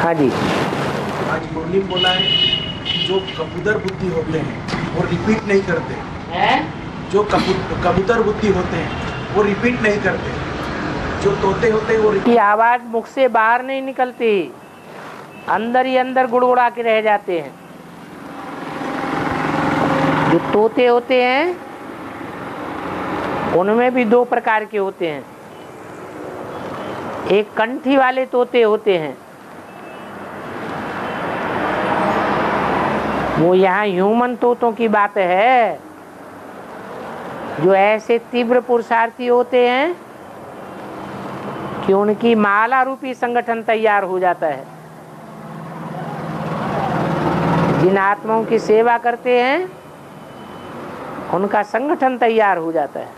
हाँ जी। आज मुरली बोला है जो कबूतर बुद्धि होते हैं वो रिपीट नहीं करते हैं? जो कबूतर बुद्धि होते हैं वो रिपीट नहीं करते, जो तोते होते हैं वो की आवाज मुख से बाहर नहीं निकलती, अंदर ही अंदर गुड़गुड़ा के रह जाते हैं। जो तोते होते हैं उनमें भी दो प्रकार के होते हैं। एक कंठी वाले तोते होते हैं, वो यहाँ ह्यूमन तोतों की बात है, जो ऐसे तीव्र पुरुषार्थी होते हैं कि उनकी माला रूपी संगठन तैयार हो जाता है। जिन आत्माओं की सेवा करते हैं उनका संगठन तैयार हो जाता है।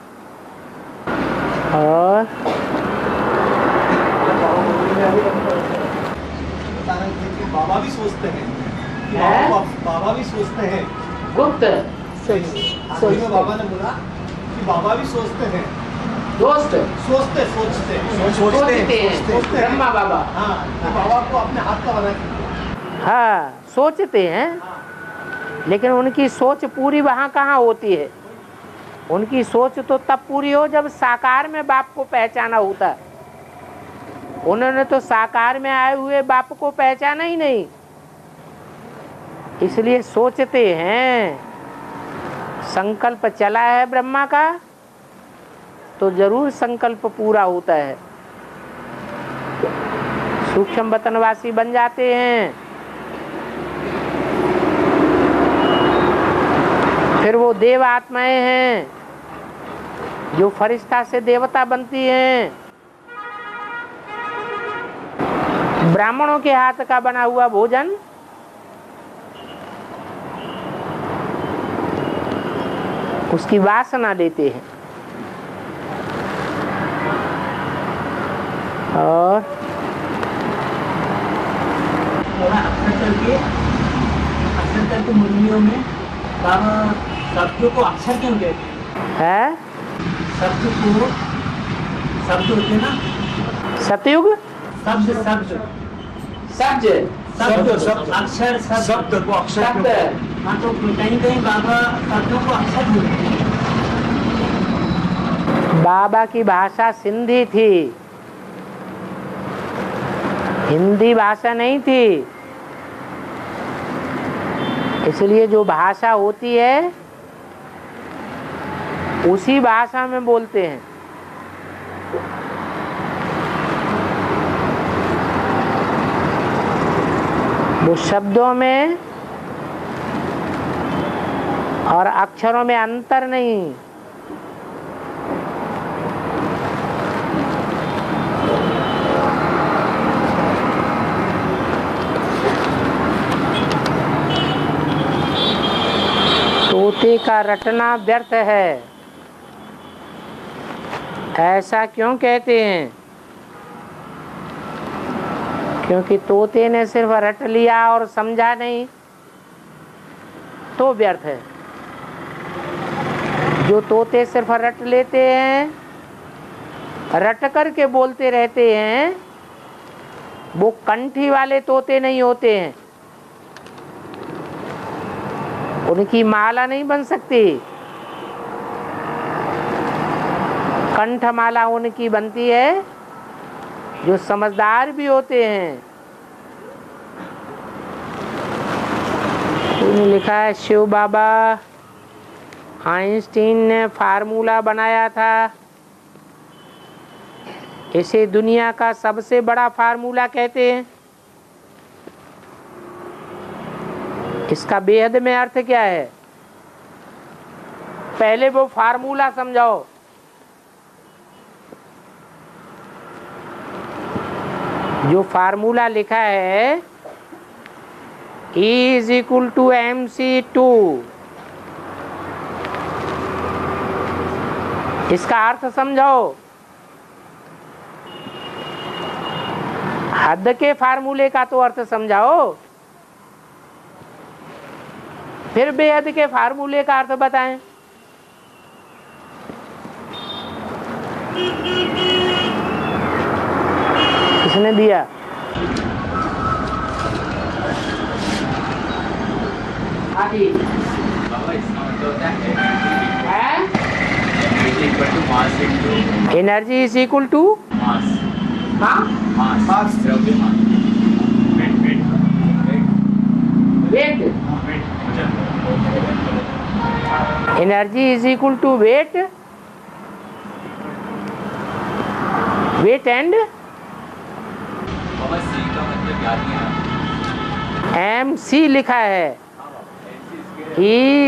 और बाबा भी सोचते हैं कि बाबा भी सोचते हैं गुप्त बाबा ने बोला कि बाबा भी सोचते हैं, दोस्त सोचते हैं ब्रह्मा बाबा। हाँ, कि बाबा को अपने हाथ का बना के हाँ, सोचते हैं, लेकिन उनकी सोच पूरी वहाँ कहाँ होती है। उनकी सोच तो तब पूरी हो जब साकार में बाप को पहचाना होता है। उन्होंने तो साकार में आए हुए बाप को पहचाना ही नहीं, इसलिए सोचते हैं। संकल्प चला है ब्रह्मा का तो जरूर संकल्प पूरा होता है। सूक्ष्म वतनवासी बन जाते हैं, फिर वो देव आत्माएं हैं जो फरिश्ता से देवता बनती हैं। ब्राह्मणों के हाथ का बना हुआ भोजन उसकी वासना देते हैं। और अक्सर करके मुरलियों में बाबा शब्दों को अक्षर क्यों कहते है? शब्द होते ना, सतयुग शब्द अक्षर शब्द को अक्षर हाँ, तो कहीं कहीं बाबा शब्दों को अक्षर बोलते हैं। बाबा की भाषा सिंधी थी, हिंदी भाषा नहीं थी, इसलिए जो भाषा होती है उसी भाषा में बोलते हैं। वो शब्दों में और अक्षरों में अंतर नहीं। तोते का रटना व्यर्थ है, ऐसा क्यों कहते हैं? क्योंकि तोते ने सिर्फ रट लिया और समझा नहीं तो व्यर्थ है। जो तोते सिर्फ रट लेते हैं, रट कर के बोलते रहते हैं, वो कंठी वाले तोते नहीं होते हैं। उनकी माला नहीं बन सकती। कंठमाला उनकी बनती है जो समझदार भी होते हैं। उन्होंने लिखा है शिव बाबा आइंस्टीन ने फार्मूला बनाया था, इसे दुनिया का सबसे बड़ा फार्मूला कहते हैं। इसका बेहद में अर्थ क्या है? पहले वो फार्मूला समझाओ। जो फार्मूला लिखा है E = mc2, इसका अर्थ समझाओ। हद के फार्मूले का तो अर्थ समझाओ, फिर बेहद के फार्मूले का अर्थ बताएं। किसने दिया? बाकी बाबा इसका मतलब होता है है equal to mass into energy is equal to mass mass mass द्रव्यमान weight weight energy is equal to weight and बाबा सी का मतलब याद नहीं आ एम सी लिखा है E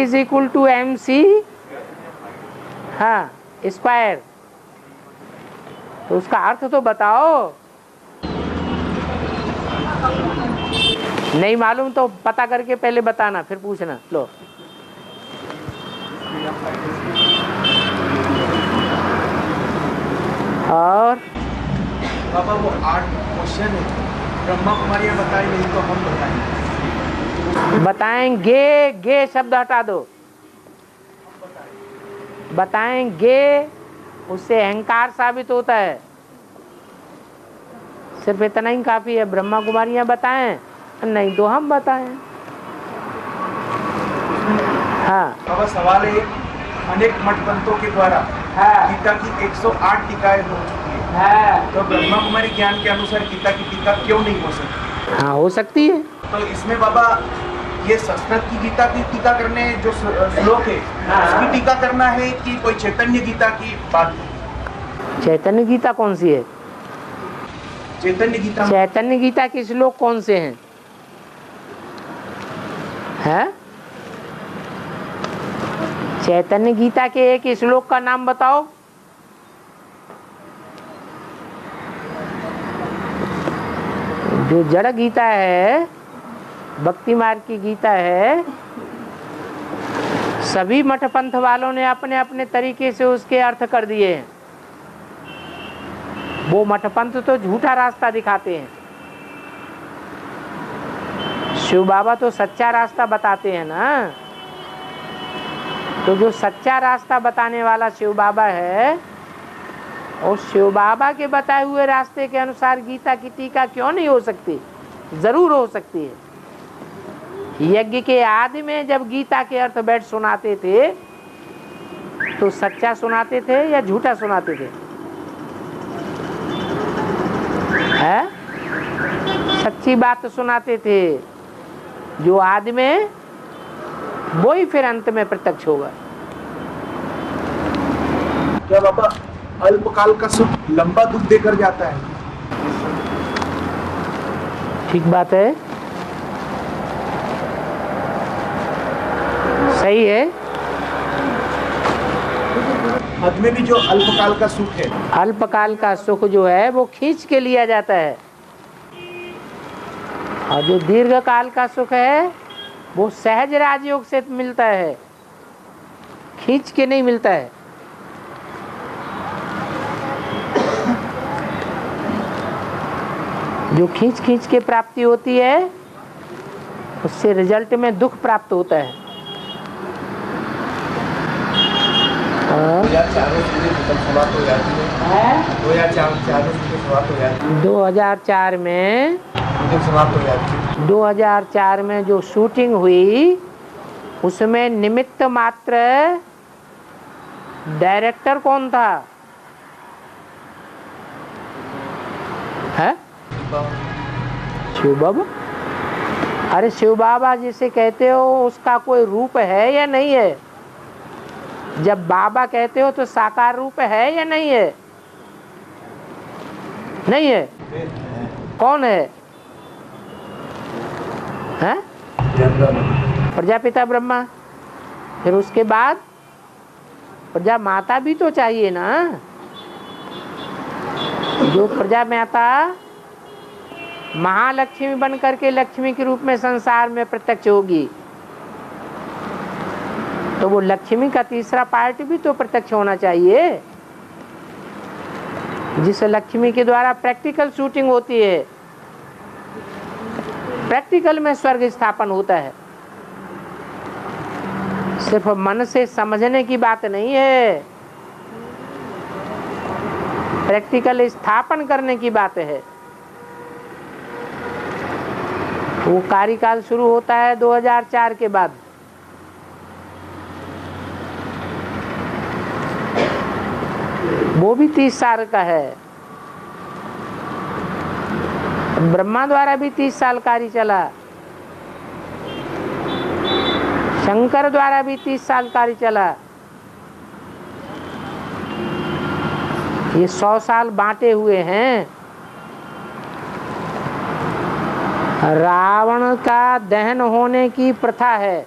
is equal to M C हाँ स्क्वायर। तो उसका अर्थ तो बताओ। नहीं मालूम तो पता करके पहले बताना फिर पूछना। लो और बाबा वो 8 क्वेश्चन है, ब्रह्मा कुमारियाँ बताई नहीं तो हम बताएंगे। बताएंगे, गे शब्द हटा दो। बताएंगे उससे अहंकार साबित होता है। सिर्फ इतना ही काफी है। ब्रह्मा कुमारियां बताएं नहीं तो हम बताएं। हाँ बाबा सवाल है, अनेक मठपंथों के द्वारा गीता की 108 टीकाएं हो चुकी है, तो ब्रह्मा कुमारी ज्ञान के अनुसार गीता की टीका क्यों नहीं हो सकती? हाँ हो सकती है। तो इसमें बाबा ये संस्कृत की गीता की टीका करने जो श्लोक है उसकी टीका करना है कि कोई चैतन्य गीता की बात है? चैतन्य गीता कौन सी है? चैतन्य गीता के श्लोक कौन से हैं? हैं? चैतन्य गीता के एक श्लोक का नाम बताओ। जो जड़ गीता है, भक्ति मार्ग की गीता है, सभी मठ पंथ वालों ने अपने अपने तरीके से उसके अर्थ कर दिए हैं। वो मठ पंथ तो झूठा रास्ता दिखाते हैं, शिव बाबा तो सच्चा रास्ता बताते हैं ना। तो जो सच्चा रास्ता बताने वाला शिव बाबा है, और शिव बाबा के बताए हुए रास्ते के अनुसार गीता की टीका क्यों नहीं हो सकती? जरूर हो सकती है। यज्ञ के आदि में जब गीता के अर्थ बैठ सुनाते थे तो सच्चा सुनाते थे या झूठा सुनाते थे? है? सच्ची बात सुनाते थे। जो आदि में वो ही फिर अंत में प्रत्यक्ष होगा। क्या बाबा अल्पकाल का सुख लंबा दुख देकर जाता है? ठीक बात है, सही है। हद में भी जो अल्पकाल का सुख है, अल्पकाल का सुख जो है वो खींच के लिया जाता है, और जो दीर्घ काल का सुख है वो सहज राजयोग से मिलता है, खींच के नहीं मिलता है। जो खींच खींच के प्राप्ति होती है उससे रिजल्ट में दुख प्राप्त होता है। 2004 में 2004 में जो शूटिंग हुई उसमें निमित्त मात्र डायरेक्टर कौन था? है शिव बाबा। अरे शिव बाबा जिसे कहते हो उसका कोई रूप है या नहीं है? जब बाबा कहते हो तो साकार रूप है या नहीं है? नहीं है। कौन है? हैं? प्रजापिता ब्रह्मा। फिर उसके बाद प्रजा माता भी तो चाहिए ना। जो प्रजा माता महालक्ष्मी बन करके लक्ष्मी के रूप में संसार में प्रत्यक्ष होगी, तो वो लक्ष्मी का तीसरा पार्ट भी तो प्रत्यक्ष होना चाहिए, जिस लक्ष्मी के द्वारा प्रैक्टिकल शूटिंग होती है, प्रैक्टिकल में स्वर्ग स्थापन होता है। सिर्फ मन से समझने की बात नहीं है, प्रैक्टिकल स्थापन करने की बात है। वो कार्यकाल शुरू होता है 2004 के बाद। वो भी 30 साल का है। ब्रह्मा द्वारा भी 30 साल कार्य चला, शंकर द्वारा भी 30 साल कार्य चला। ये 100 साल बांटे हुए हैं। रावण का दहन होने की प्रथा है,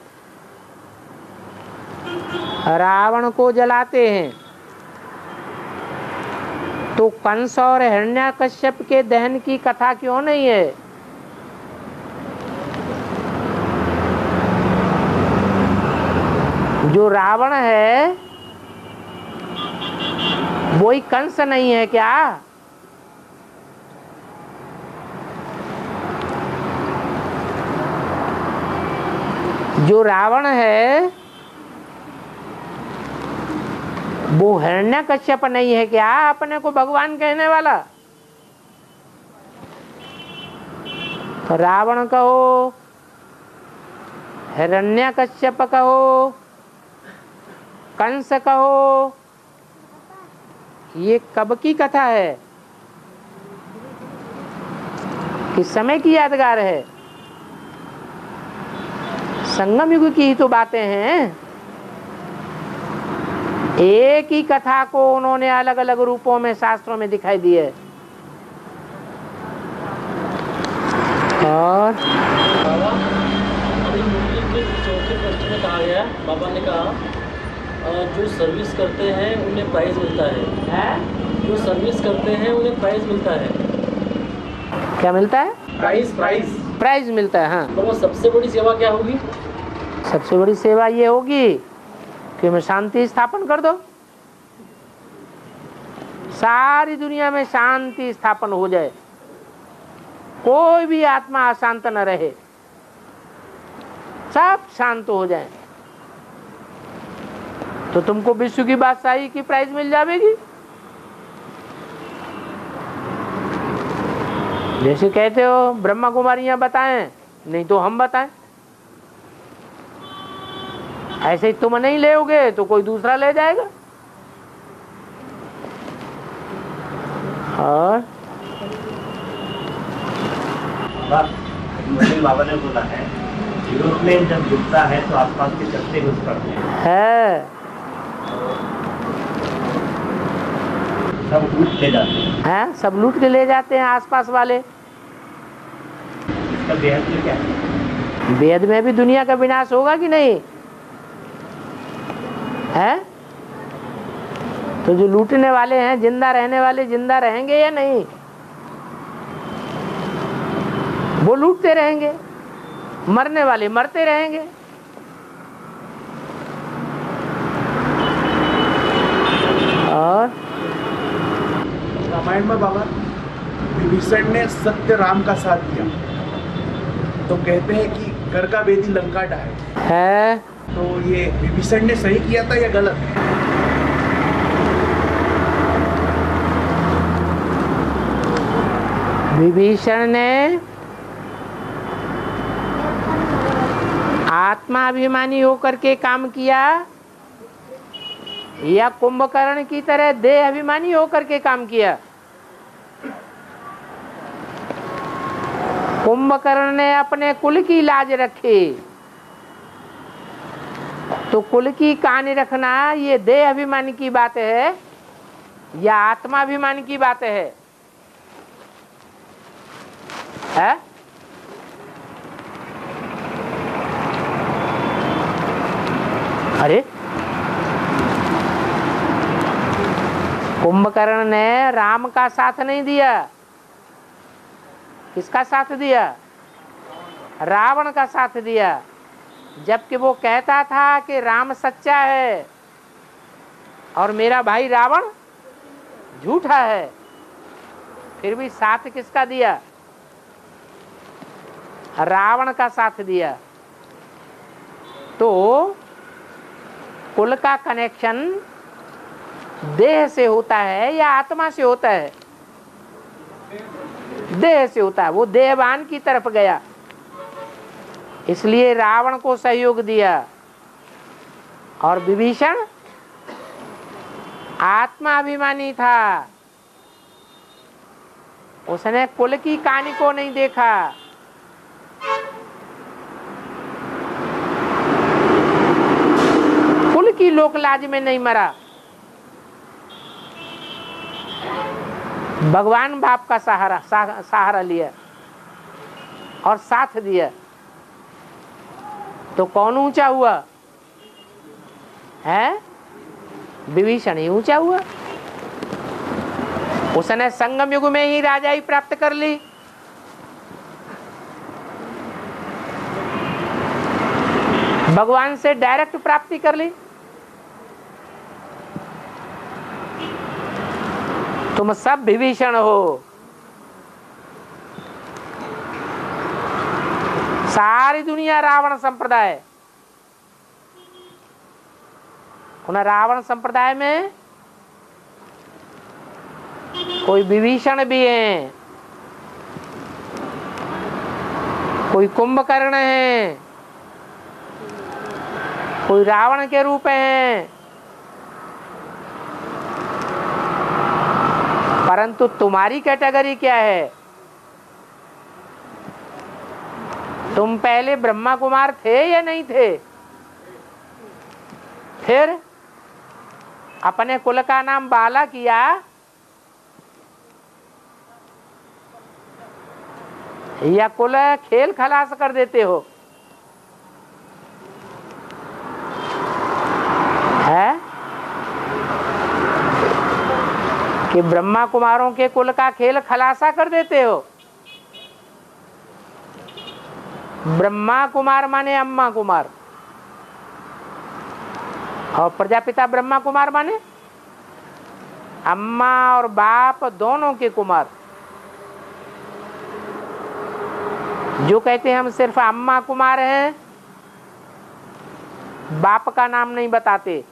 रावण को जलाते हैं। तो कंस और हिरण्याकश्यप के दहन की कथा क्यों नहीं है? जो रावण है वही कंस नहीं है क्या? जो रावण है वो हिरण्याकश्यप नहीं है क्या अपने को भगवान कहने वाला? तो रावण कहो, हिरण्याकश्यप कहो, कंस कहो, ये कब की कथा है? किस समय की यादगार है? संगम युग की ही तो बातें हैं। एक ही कथा को उन्होंने अलग अलग रूपों में शास्त्रों में दिखाई दी है। और चौथे प्रश्न में कहा गया, बाबा ने कहा जो सर्विस करते हैं उन्हें प्राइज मिलता है। जो सर्विस करते हैं उन्हें प्राइज मिलता है। क्या मिलता है? प्राइज मिलता है। हाँ, तो वो सबसे बड़ी सेवा क्या होगी? सबसे बड़ी सेवा ये होगी कि मैं शांति स्थापन कर दो, सारी दुनिया में शांति स्थापन हो जाए, कोई भी आत्मा अशांत न रहे, सब शांत हो जाए, तो तुमको विश्व की बादशाही की प्राइज मिल जाएगी। जैसे कहते हो ब्रह्मा कुमारियां बताएं, नहीं तो हम बताएं। ऐसे ही तुम नहीं लेोगे तो कोई दूसरा ले जाएगा। और बाबा ने बोला है एरोप्लेन जब डूबता है तो आसपास के चलते घुस पड़ते हैं, सब लूट ले जाते हैं। सब लूट के ले जाते हैं आसपास वाले। इसका बेहद में क्या है? बेहद में भी दुनिया का विनाश होगा कि नहीं है? तो जो लूटने वाले हैं, जिंदा रहने वाले जिंदा रहेंगे या नहीं? वो लूटते रहेंगे, मरने वाले मरते रहेंगे। और रामायण में बाबा विभीषण ने सत्य राम का साथ दिया, तो कहते हैं कि घर का बेदी लंका ढाए है। तो ये विभीषण ने सही किया था या गलत? विभीषण ने आत्माभिमानी होकर के काम किया या कुंभकर्ण की तरह देह अभिमानी होकर के काम किया? कुंभकर्ण ने अपने कुल की लाज रखी, तो कुल की कहानी रखना ये देह अभिमान की बात है या आत्माभिमान की बात है? अरे कुंभकर्ण ने राम का साथ नहीं दिया, किसका साथ दिया? रावण का साथ दिया। जबकि वो कहता था कि राम सच्चा है और मेरा भाई रावण झूठा है, फिर भी साथ किसका दिया? रावण का साथ दिया। तो कुल का कनेक्शन देह से होता है या आत्मा से होता है? देह से होता है। वो देहवान की तरफ गया, इसलिए रावण को सहयोग दिया। और विभीषण आत्मा अभिमानी था, उसने कुल की कहानी को नहीं देखा। कुल की लोक लाज में नहीं मरा। भगवान बाप का सहारा लिया और साथ दिया, तो कौन ऊंचा हुआ है? विभीषण ही ऊंचा हुआ। उसने संगम युग में ही राजाई प्राप्त कर ली। भगवान से डायरेक्ट प्राप्ति कर ली। तुम सब विभीषण हो। सारी दुनिया रावण संप्रदाय। उन रावण संप्रदाय में कोई विभीषण भी है, कोई कुंभकर्ण है, कोई रावण के रूप है, परंतु तुम्हारी कैटेगरी क्या है? तुम पहले ब्रह्मा कुमार थे या नहीं थे? फिर अपने कुल का नाम बाला किया, या कुल खेल खलास कर देते हो? है कि ब्रह्मा कुमारों के कुल का खेल खलासा कर देते हो? ब्रह्मा कुमार माने अम्मा कुमार, और प्रजापिता ब्रह्मा कुमार माने अम्मा और बाप दोनों के कुमार। जो कहते हैं हम सिर्फ अम्मा कुमार हैं, बाप का नाम नहीं बताते,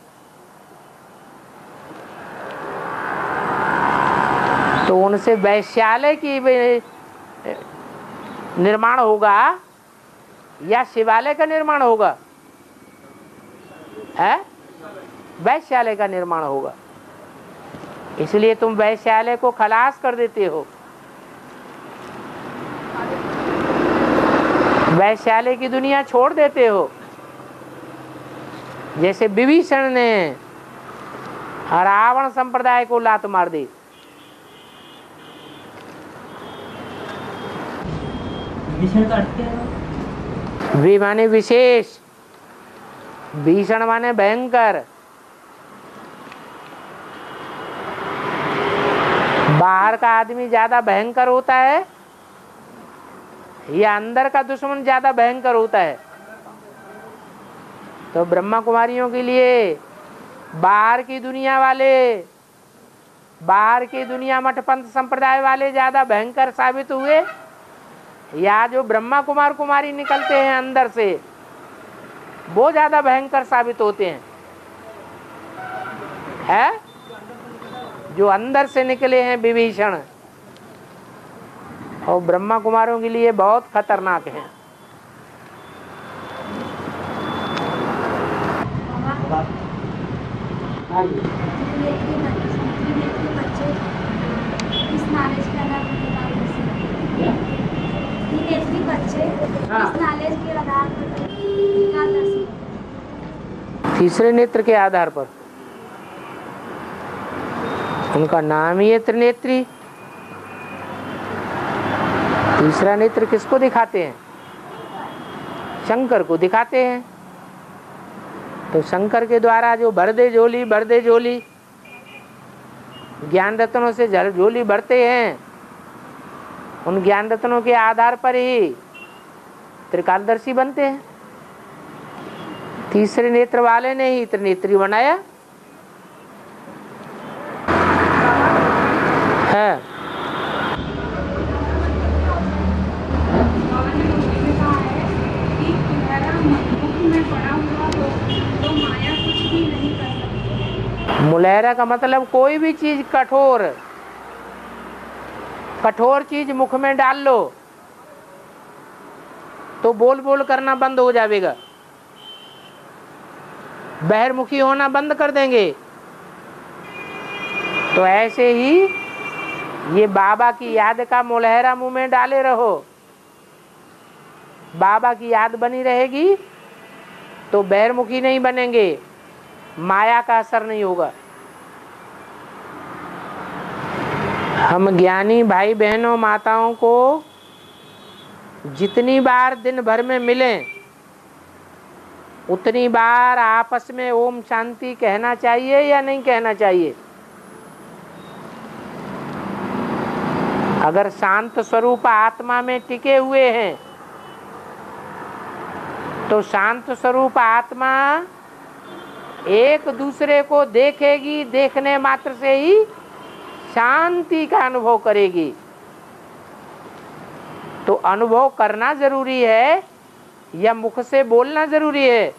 तो उनसे वैश्यालय की निर्माण होगा या शिवालय का निर्माण होगा? है वैश्यालय का निर्माण होगा। इसलिए तुम वैश्यालय को खलास कर देते हो। वैश्यालय की दुनिया छोड़ देते हो, जैसे विभीषण ने रावण संप्रदाय को लात मार दी। विभीषण का अर्थ क्या है? वी माने विशेष, भीषण माने भयंकर। बाहर का आदमी ज्यादा भयंकर होता है या अंदर का दुश्मन ज्यादा भयंकर होता है? तो ब्रह्मा कुमारियों के लिए बाहर की दुनिया वाले, बाहर की दुनिया मठपंथ संप्रदाय वाले ज्यादा भयंकर साबित हुए, या जो ब्रह्मा कुमार कुमारी निकलते हैं अंदर से वो ज्यादा भयंकर साबित होते हैं? है जो अंदर से निकले हैं विभीषण, और ब्रह्मा कुमारों के लिए बहुत खतरनाक हैं। तीसरे नेत्र के आधार पर उनका नाम ही है त्रिनेत्री। तीसरा नेत्र किसको दिखाते हैं? शंकर को दिखाते हैं। तो शंकर के द्वारा जो भर दे झोली ज्ञान रत्नों से झोली भरते हैं, उन ज्ञान रत्नों के आधार पर ही त्रिकालदर्शी बनते हैं। तीसरे नेत्र वाले ने ही त्रिनेत्री बनाया है। मुलहरा का मतलब कोई भी चीज कठोर चीज मुख में डाल लो तो बोल बोल करना बंद हो जाएगा, बहिर्मुखी होना बंद कर देंगे। तो ऐसे ही ये बाबा की याद का मुलहरा मुंह में डाले रहो। बाबा की याद बनी रहेगी तो बैरमुखी नहीं बनेंगे, माया का असर नहीं होगा। हम ज्ञानी भाई बहनों माताओं को जितनी बार दिन भर में मिलें उतनी बार आपस में ओम शांति कहना चाहिए या नहीं कहना चाहिए? अगर शांत स्वरूप आत्मा में टिके हुए हैं तो शांत स्वरूप आत्मा एक दूसरे को देखेगी, देखने मात्र से ही शांति का अनुभव करेगी। तो अनुभव करना जरूरी है या मुख से बोलना जरूरी है?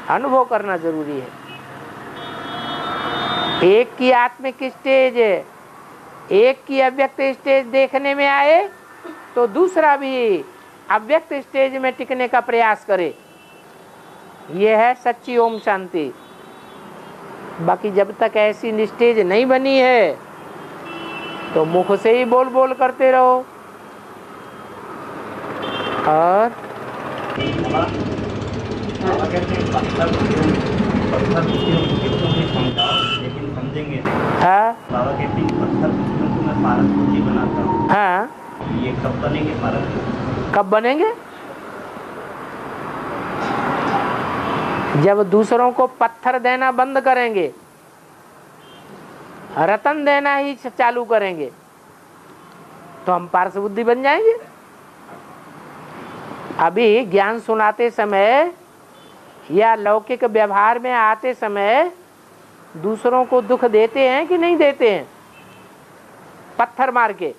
अनुभव करना जरूरी है। एक की आत्मिक स्टेज है, एक की अव्यक्त स्टेज देखने में आए तो दूसरा भी अव्यक्त स्टेज में टिकने का प्रयास करे। यह है सच्ची ओम शांति। बाकी जब तक ऐसी निस्टेज नहीं बनी है तो मुख से ही बोल बोल करते रहो। और लेकिन समझेंगे। हाँ बाबा कहते हैं पत्थर को मैं पारस बुद्धि बनाता हूँ। हाँ, ये कब बनेंगे पारस? कब बनेंगे? जब दूसरों को पत्थर देना बंद करेंगे, रतन देना ही चालू करेंगे तो हम पारस बुद्धि बन जाएंगे। अभी ज्ञान सुनाते समय या लौकिक व्यवहार में आते समय दूसरों को दुख देते हैं कि नहीं देते हैं? पत्थर मार के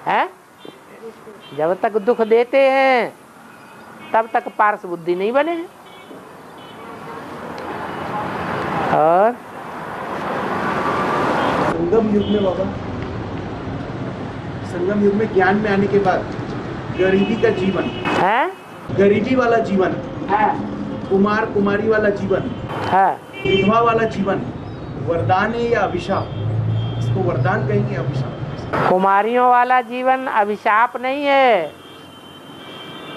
हैं? जब तक दुख देते हैं तब तक पारस बुद्धि नहीं बने हैं। और संगम युग में बाबा, संगम युग में ज्ञान में आने के बाद गरीबी का जीवन है, गरीबी वाला जीवन है, कुमार कुमारी वाला जीवन है। विधवा वाला जीवन वरदान है या अभिशाप? इसको वरदान कहेंगे या अभिशाप? कुमारियों वाला जीवन अभिशाप नहीं है।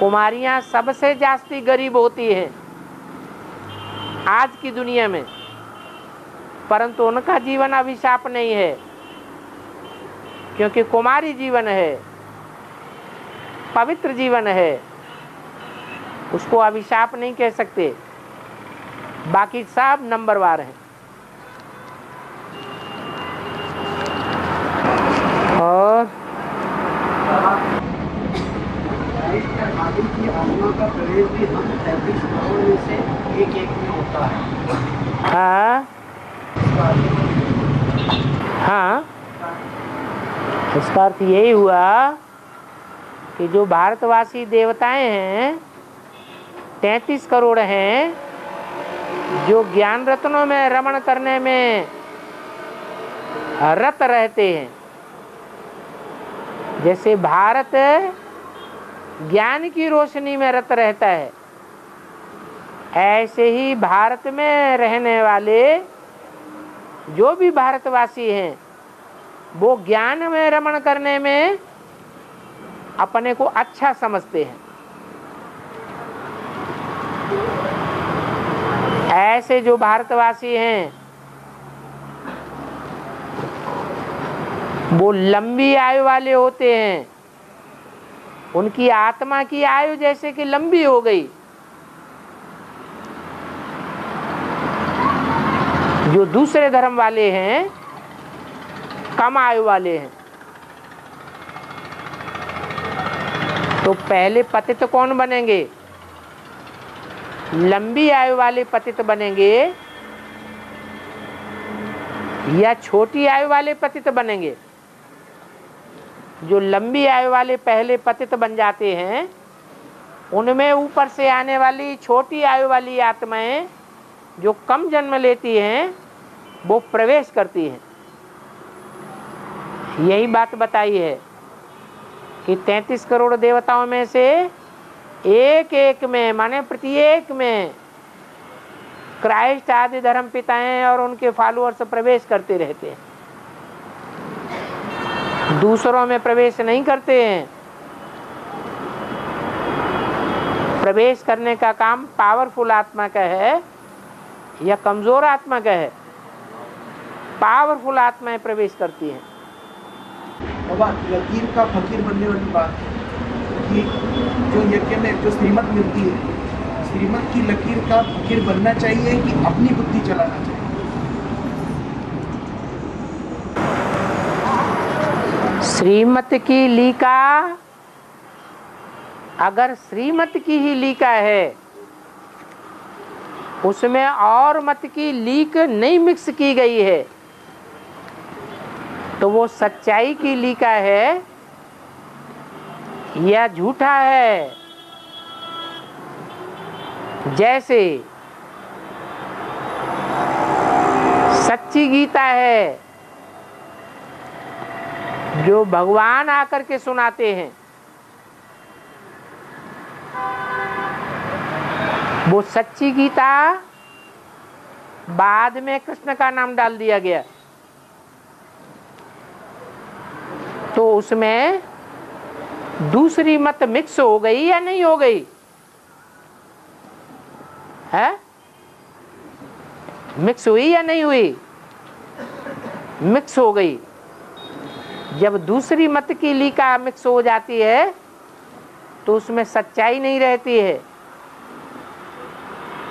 कुमारियां सबसे जास्ती गरीब होती हैं आज की दुनिया में, परंतु उनका जीवन अभिशाप नहीं है क्योंकि कुमारी जीवन है, पवित्र जीवन है, उसको अभिशाप नहीं कह सकते। बाकी सब नंबरवार हैं। और आदि की आत्मा का प्रवेश भी हम 33 करोड़ में से एक में होता है। हाँ हाँ, इसका अर्थ यही हुआ कि जो भारतवासी देवताएं हैं 33 करोड़ हैं, जो ज्ञान रत्नों में रमण करने में रत रहते हैं। जैसे भारत ज्ञान की रोशनी में रत रहता है, ऐसे ही भारत में रहने वाले जो भी भारतवासी हैं वो ज्ञान में रमण करने में अपने को अच्छा समझते हैं। ऐसे जो भारतवासी हैं वो लंबी आयु वाले होते हैं। उनकी आत्मा की आयु जैसे कि लंबी हो गई। जो दूसरे धर्म वाले हैं कम आयु वाले हैं। तो पहले पतित कौन बनेंगे? लंबी आयु वाले पतित बनेंगे या छोटी आयु वाले पतित बनेंगे? जो लंबी आयु वाले पहले पतित बन जाते हैं उनमें ऊपर से आने वाली छोटी आयु वाली आत्माएं जो कम जन्म लेती हैं वो प्रवेश करती हैं। यही बात बताई है कि 33 करोड़ देवताओं में से एक एक में, माने प्रत्येक में क्राइस्ट आदि धर्म पिताएं और उनके फॉलोअर्स प्रवेश करते रहते हैं, दूसरों में प्रवेश नहीं करते हैं। प्रवेश करने का काम पावरफुल आत्मा का है या कमजोर आत्मा का है? पावरफुल आत्माएं प्रवेश करती हैं। बाबा, लकीर का फकीर बनने वाली बात है कि जो यज्ञ में जो श्रीमत मिलती है, श्रीमत की लकीर का फकीर बनना चाहिए कि अपनी बुद्धि चलाना चाहिए? श्रीमत की लीका, अगर श्रीमत की ही लीका है, उसमें और मत की लीक नहीं मिक्स की गई है, तो वो सच्चाई की लीका है या झूठा है? जैसे सच्ची गीता है जो भगवान आकर के सुनाते हैं, वो सच्ची गीता बाद में कृष्ण का नाम डाल दिया गया, तो उसमें दूसरी मत मिक्स हो गई या नहीं हो गई है? मिक्स हुई या नहीं हुई? मिक्स हो गई। जब दूसरी मत की लीका मिक्स हो जाती है तो उसमें सच्चाई नहीं रहती है।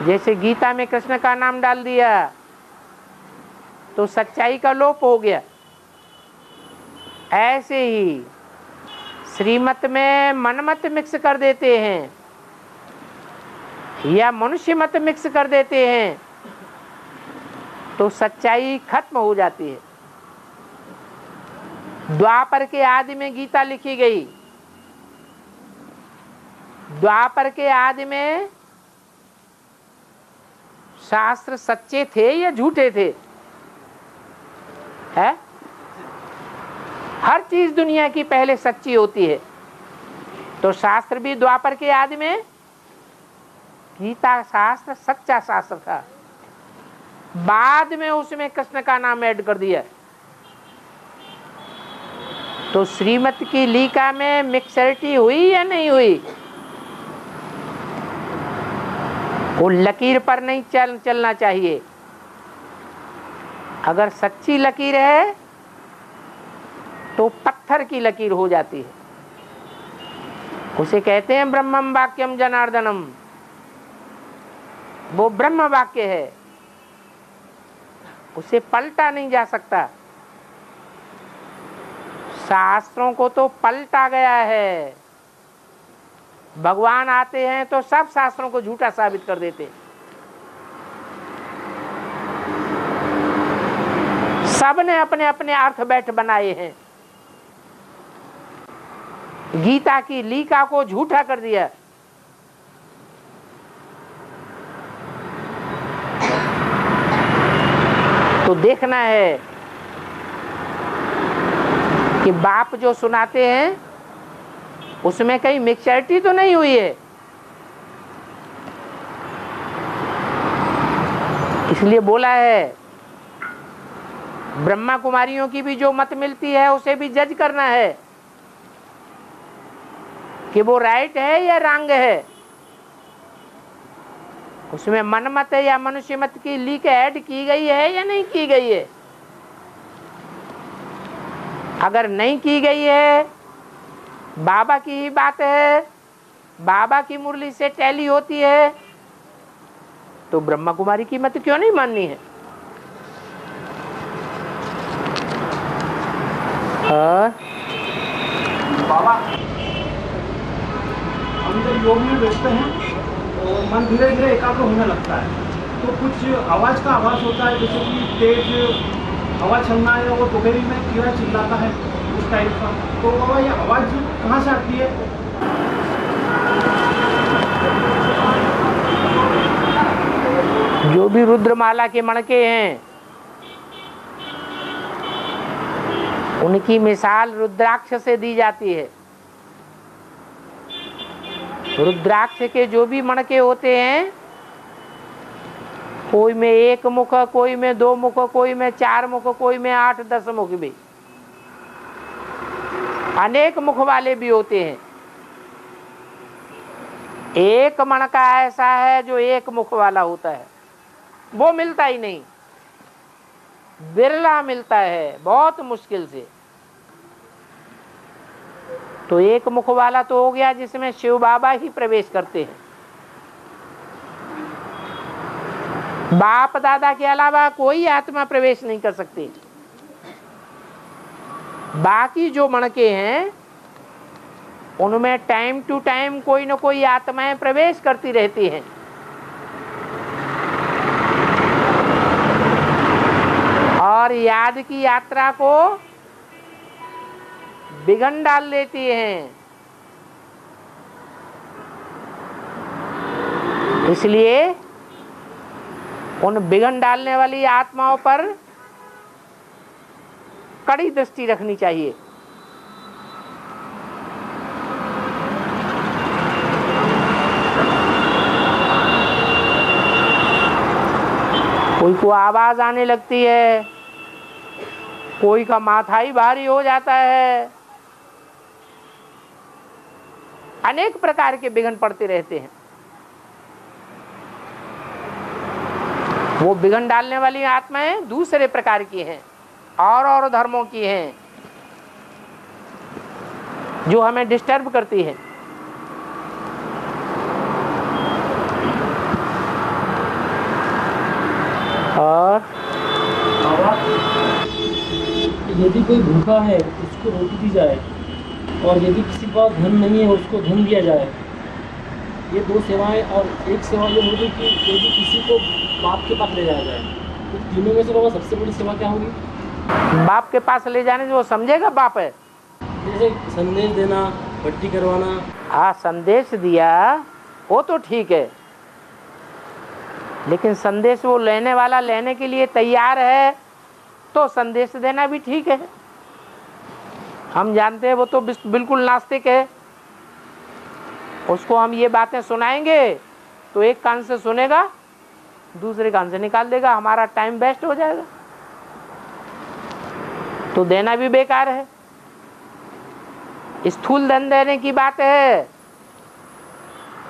जैसे गीता में कृष्ण का नाम डाल दिया तो सच्चाई का लोप हो गया, ऐसे ही श्रीमत में मनमत मिक्स कर देते हैं या मनुष्य मत मिक्स कर देते हैं तो सच्चाई खत्म हो जाती है। द्वापर के आदि में गीता लिखी गई, द्वापर के आदि में शास्त्र सच्चे थे या झूठे थे? है? हर चीज दुनिया की पहले सच्ची होती है, तो शास्त्र भी द्वापर के आदि में गीता शास्त्र सच्चा शास्त्र था, बाद में उसमें कृष्ण का नाम ऐड कर दिया। तो श्रीमत की लीका में मिक्सरिटी हुई या नहीं हुई? वो लकीर पर नहीं चलना चाहिए। अगर सच्ची लकीर है तो पत्थर की लकीर हो जाती है, उसे कहते हैं ब्रह्मम वाक्यम जनार्दनम, वो ब्रह्म वाक्य है, उसे पलटा नहीं जा सकता। शास्त्रों को तो पलटा गया है, भगवान आते हैं तो सब शास्त्रों को झूठा साबित कर देते। सब ने अपने अपने अर्थ बैठ बनाए हैं, गीता की लीका को झूठा कर दिया। तो देखना है कि बाप जो सुनाते हैं उसमें कहीं मिक्सरिटी तो नहीं हुई है। इसलिए बोला है ब्रह्मा कुमारियों की भी जो मत मिलती है उसे भी जज करना है कि वो राइट है या रॉन्ग है, उसमें मन मत है या मनुष्य मत की लीक ऐड की गई है या नहीं की गई है। अगर नहीं की गई है, बाबा की ही बात है, बाबा की मुरली से टैली होती है, तो ब्रह्मा कुमारी की मत क्यों नहीं माननी है? बाबा, हम जब योग में बैठते हैं तो मन धीरे धीरे एकाग्र होने लगता है, तो कुछ आवाज का आवाज होता है, जैसे कि तेज आवाज चलना है, वो दोपहरी में कीड़ा चिल्लाता है उस टाइप का। तो बाबा, ये आवाज कहाँ से आती है? जो भी रुद्रमाला के मणके हैं उनकी मिसाल रुद्राक्ष से दी जाती है। रुद्राक्ष के जो भी मणके होते हैं कोई में 1 मुख, कोई में 2 मुख, कोई में 4 मुख, कोई में 8-10 मुख भी, अनेक मुख वाले भी होते हैं। एक मन का ऐसा है जो 1 मुख वाला होता है, वो मिलता ही नहीं, बिरला मिलता है, बहुत मुश्किल से। तो 1 मुख वाला तो हो गया जिसमें शिव बाबा ही प्रवेश करते हैं। बाप दादा के अलावा कोई आत्मा प्रवेश नहीं कर सकती। बाकी जो मणके हैं उनमें टाइम टू टाइम कोई न कोई आत्माएं प्रवेश करती रहती हैं। और याद की यात्रा को बिगन डाल देती हैं। इसलिए उन बिगन डालने वाली आत्माओं पर कड़ी दृष्टि रखनी चाहिए। कोई को आवाज आने लगती है, कोई का माथा ही भारी हो जाता है, अनेक प्रकार के बिघन पड़ते रहते हैं। वो बिघन डालने वाली आत्माएं दूसरे प्रकार की हैं, और धर्मों की हैं, जो हमें डिस्टर्ब करती है। और यदि कोई भूखा है उसको रोटी दी जाए, और यदि किसी के पास धन नहीं है उसको धन दिया जाए, ये 2 सेवाएं। और एक सेवा ये होगी कि यदि किसी को बाप के पास ले जाया जाए, तो तीनों में से बाबा सबसे बड़ी सेवा क्या होगी? बाप के पास ले जाने से वो समझेगा बाप है। जैसे संदेश देना, भट्टी करवाना। हाँ, संदेश दिया वो तो ठीक है, लेकिन संदेश वो लेने वाला लेने के लिए तैयार है तो संदेश देना भी ठीक है। हम जानते हैं वो तो बिल्कुल नास्तिक है, उसको हम ये बातें सुनाएंगे तो एक कान से सुनेगा, दूसरे कान से निकाल देगा, हमारा टाइम वेस्ट हो जाएगा, तो देना भी बेकार है। स्थूल धन देने की बात है,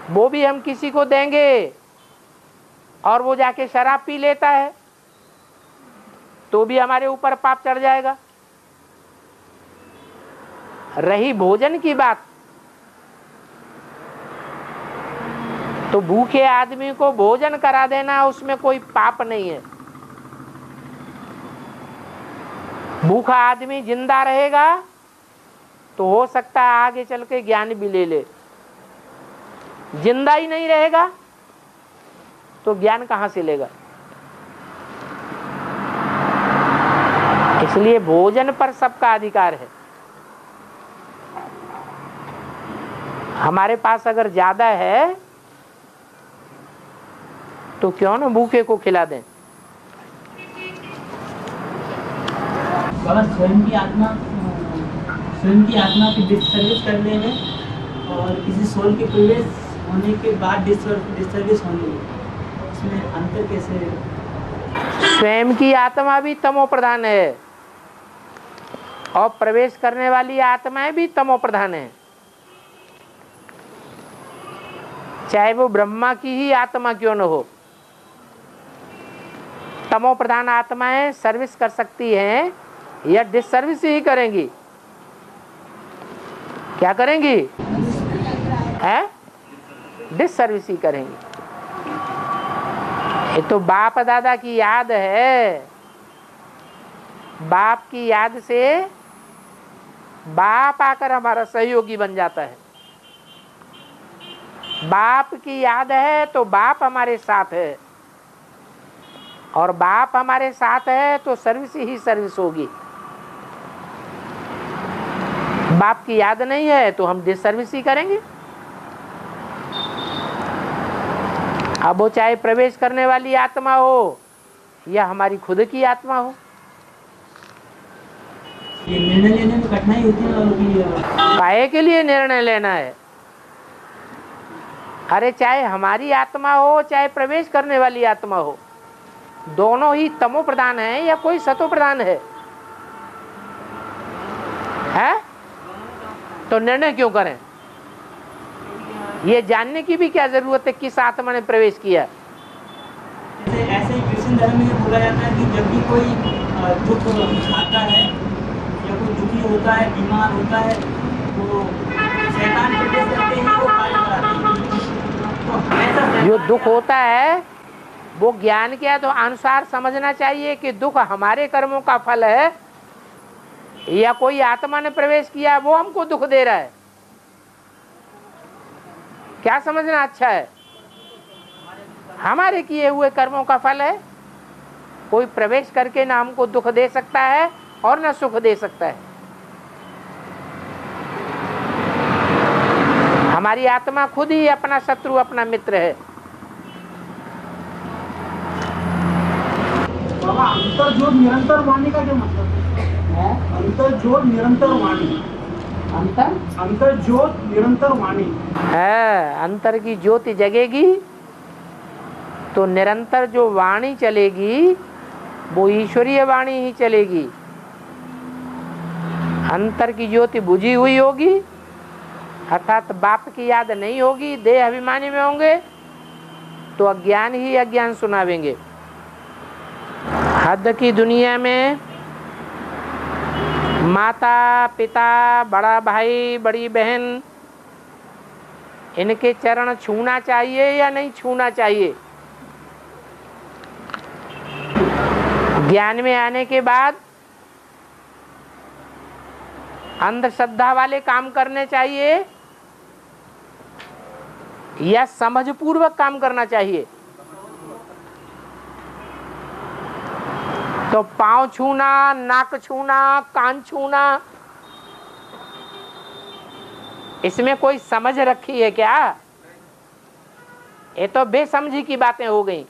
वो भी हम किसी को देंगे और वो जाके शराब पी लेता है तो भी हमारे ऊपर पाप चढ़ जाएगा। रही भोजन की बात, तो भूखे आदमी को भोजन करा देना उसमें कोई पाप नहीं है। भूखा आदमी जिंदा रहेगा तो हो सकता है आगे चल के ज्ञान भी ले ले, जिंदा ही नहीं रहेगा तो ज्ञान कहां से लेगा। इसलिए भोजन पर सबका अधिकार है। हमारे पास अगर ज्यादा है तो क्यों ना भूखे को खिला दें। बाबा स्वयं की आत्मा की डिसर्विस करने में और किसी सोल के प्रवेश होने के बाद डिसर्विस होने में, इसमें अंतर कैसे? स्वयं की आत्मा भी तमो प्रधान है और प्रवेश करने वाली आत्माएं भी तमो प्रधान है। चाहे वो ब्रह्मा की ही आत्मा क्यों न हो, तमो प्रधान आत्माएं सर्विस कर सकती हैं या डिसर्विस ही करेंगी। क्या करेंगी? है डिसर्विस ही करेंगी। ये तो बाप दादा की याद है, बाप की याद से बाप आकर हमारा सहयोगी बन जाता है। बाप की याद है तो बाप हमारे साथ है, और बाप हमारे साथ है तो सर्विस ही सर्विस होगी। बाप की याद नहीं है तो हम डिसर्विस ही करेंगे। अब वो चाहे प्रवेश करने वाली आत्मा हो या हमारी खुद की आत्मा हो। ये निर्णय लेने में कठिनाई होती है। काहे के लिए निर्णय लेना है? अरे चाहे हमारी आत्मा हो चाहे प्रवेश करने वाली आत्मा हो, दोनों ही तमो प्रधान है या कोई सतो प्रधान है? तो निर्णय क्यों करें? ये जानने की भी क्या जरूरत है किस आत्मा ने प्रवेश किया? ऐसे ही कृष्ण धर्म में बोला जाता है कि जब भी कोई दुख आता है या कोई दुखी होता है, बीमार होता है, तो शैतान प्रवेश करते ही वो कार्य कराते हैं। तो हमेशा जो दुख होता है वो ज्ञान के तो अनुसार समझना चाहिए कि दुख हमारे कर्मों का फल है या कोई आत्मा ने प्रवेश किया वो हमको दुख दे रहा है। क्या समझना अच्छा है? हमारे किए हुए कर्मों का फल है। कोई प्रवेश करके ना हमको दुख दे सकता है और ना सुख दे सकता है। हमारी आत्मा खुद ही अपना शत्रु, अपना मित्र है। बाबा, अंतर्ज्योत निरंतर वाणी का क्या मतलब है? अंतर्ज्योत निरंतर वाणी, अंतर्ज्योत निरंतर वाणी है। अंतर की ज्योति जगेगी तो निरंतर जो वाणी चलेगी वो ईश्वरीय वाणी ही चलेगी। अंतर की ज्योति बुझी हुई होगी अर्थात बाप की याद नहीं होगी, देह अभिमानी में होंगे तो अज्ञान ही अज्ञान सुनावेंगे। हद की दुनिया में माता पिता, बड़ा भाई, बड़ी बहन, इनके चरण छूना चाहिए या नहीं छूना चाहिए? ज्ञान में आने के बाद अंधश्रद्धा वाले काम करने चाहिए या समझपूर्वक काम करना चाहिए? तो पांव छूना, नाक छूना, कान छूना, इसमें कोई समझ रखी है क्या? ये तो बेसमझी की बातें हो गई।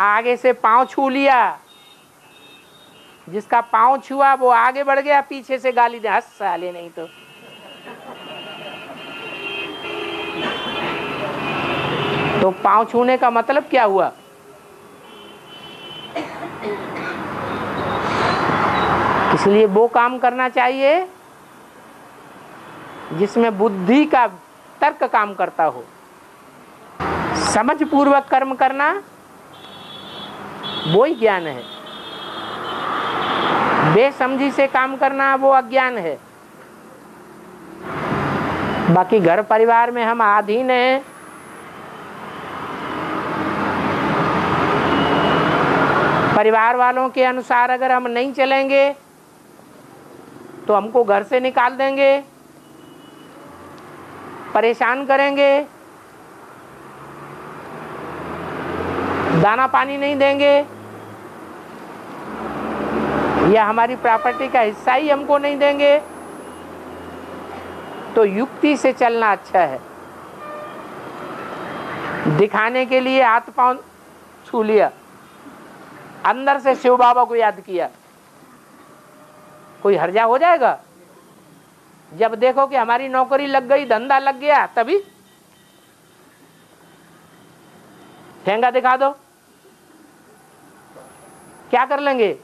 आगे से पांव छू लिया, जिसका पांव छुआ वो आगे बढ़ गया, पीछे से गाली दे, हंस साले नहीं तो पांव छूने का मतलब क्या हुआ? इसलिए वो काम करना चाहिए जिसमें बुद्धि का तर्क काम करता हो। समझ पूर्वक कर्म करना वो ही ज्ञान है। बेसमझी से काम करना वो अज्ञान है। बाकी घर परिवार में हम अधीन हैं, परिवार वालों के अनुसार अगर हम नहीं चलेंगे तो हमको घर से निकाल देंगे, परेशान करेंगे, दाना पानी नहीं देंगे या हमारी प्रॉपर्टी का हिस्सा ही हमको नहीं देंगे। तो युक्ति से चलना अच्छा है। दिखाने के लिए हाथ पांव छू लिया, अंदर से शिव बाबा को याद किया, कोई हर्जा हो जाएगा? जब देखो कि हमारी नौकरी लग गई, धंधा लग गया, तभी ठेंगा दिखा दो, क्या कर लेंगे?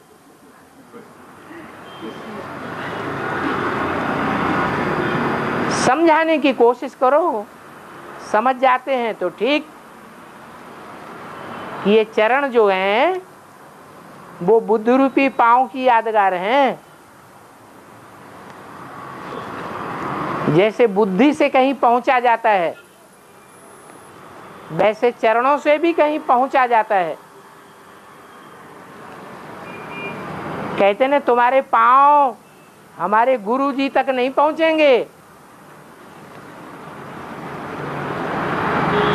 समझाने की कोशिश करो, समझ जाते हैं तो ठीक। ये चरण जो हैं वो बुद्ध रूपी पांव की यादगार हैं। जैसे बुद्धि से कहीं पहुंचा जाता है वैसे चरणों से भी कहीं पहुंचा जाता है। कहते ने तुम्हारे पांव हमारे गुरु जी तक नहीं पहुंचेंगे,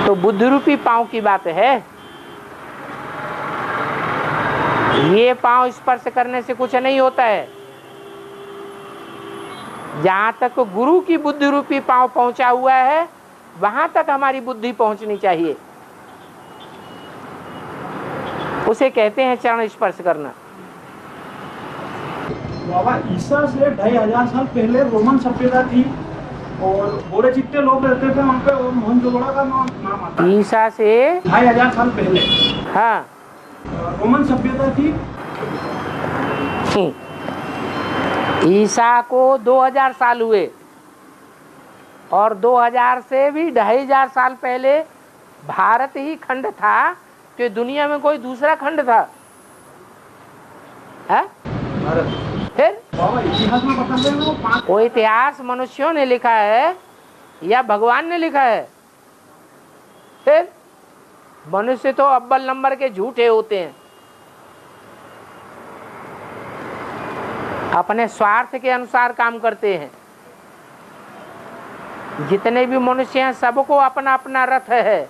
तो बुद्ध रूपी पांव की बात है। ये पांव स्पर्श करने से कुछ नहीं होता है। जहां तक गुरु की बुद्धि रूपी पांव पहुंचा हुआ है वहां तक हमारी बुद्धि पहुंचनी चाहिए। उसे कहते हैं चरण स्पर्श करना। बाबा, ईसा से 2500 साल पहले रोमन सभ्यता थी और बोरे चिट्टे लोग रहते थे वहाँ पे, और मोहनजोदड़ो का नाम आता है। ईसा से 2500 साल पहले हाँ रोमन सभ्यता थी। ईसा को 2000 साल हुए और 2000 से भी 2500 साल पहले भारत ही खंड था कि दुनिया में कोई दूसरा खंड था है? फिर इतिहास में बताते हैं वो 5 वो इतिहास मनुष्यों ने लिखा है या भगवान ने लिखा है? फिर मनुष्य तो अव्वल नंबर के झूठे होते हैं, अपने स्वार्थ के अनुसार काम करते हैं। जितने भी मनुष्य हैं सबको अपना अपना रथ है,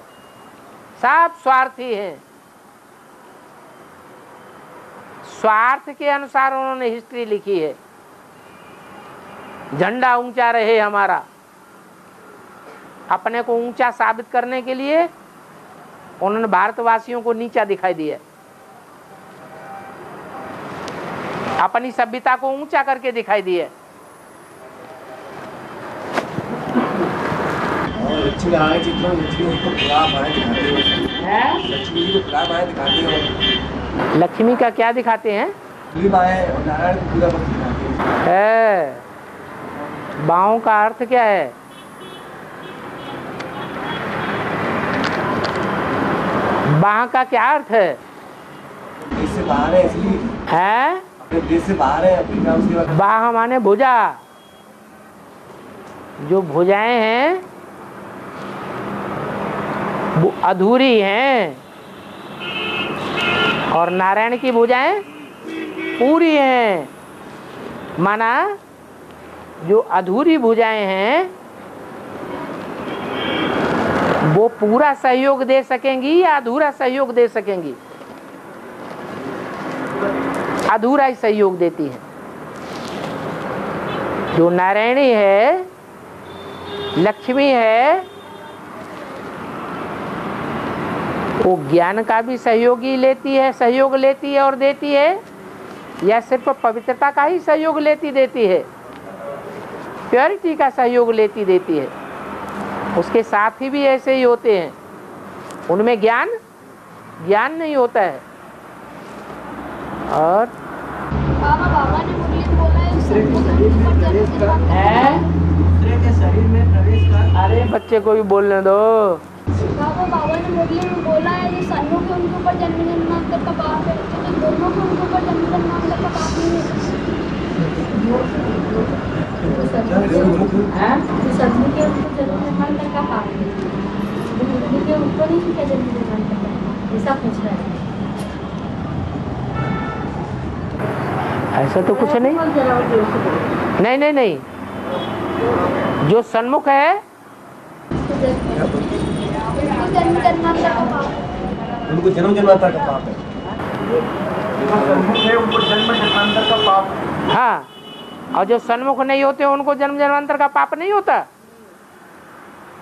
सब स्वार्थी हैं। स्वार्थ के अनुसार उन्होंने हिस्ट्री लिखी है। झंडा ऊंचा रहे हमारा, अपने को ऊंचा साबित करने के लिए उन्होंने भारतवासियों को नीचा दिखाई दिया, अपनी सभ्यता को ऊंचा करके दिखाई दिया। लक्ष्मी आए चित्र लक्ष्मी को खिलाफ आए दिखाते हैं, लक्ष्मी जी को खिलाफ आए दिखाते हैं। लक्ष्मी का क्या दिखाते हैं? आए और नारायण को पूरा वक्त दिखाते है। बाहों का अर्थ क्या है? बाह का क्या अर्थ है? देश से बाहर है इसलिए है? अपने देश से बाहर है अफ्रीका, उसके बाद बाह माने भुजा। जो भुजाएं हैं वो अधूरी हैं और नारायण की भुजाएं पूरी हैं। माना जो अधूरी भुजाएं हैं वो पूरा सहयोग दे सकेंगी या अधूरा सहयोग दे सकेंगी? अधूरा ही सहयोग देती हैं। जो नारायणी है, लक्ष्मी है, वो ज्ञान का भी सहयोग लेती है और देती है, या सिर्फ पवित्रता का ही सहयोग लेती देती है? प्योरिटी का सहयोग लेती देती है। उसके साथी भी ऐसे ही होते हैं, उनमें ज्ञान नहीं होता है। और बाबा ने मुरली में बोला है दूसरे के शरीर में प्रवेश कर। अरे बच्चे को भी बोलने दो। बाबा ने मुरली में बोला है जो सन्नों के उनके ऊपर जन्म जन्मांतर का पाप है, तो दोनों के उनके ऊपर जन्म जन्मांतर का पाप नहीं है। जो सन्नों के उनको जन्म जन्मांतर का पाप है, मुरली के ऊपर नहीं क्या जन्म जन्मांतर का पाप, ऐसा पूछ रहा है। ऐसा तो कुछ नहीं। नहीं, जो सन्मुख है उनको जन्म जन्मांतर का पाप है। सन्मुख है उनको जन्म जन्मांतर का पाप। हाँ, और जो सन्मुख नहीं होते उनको जन्म जन्मांतर का पाप नहीं होता।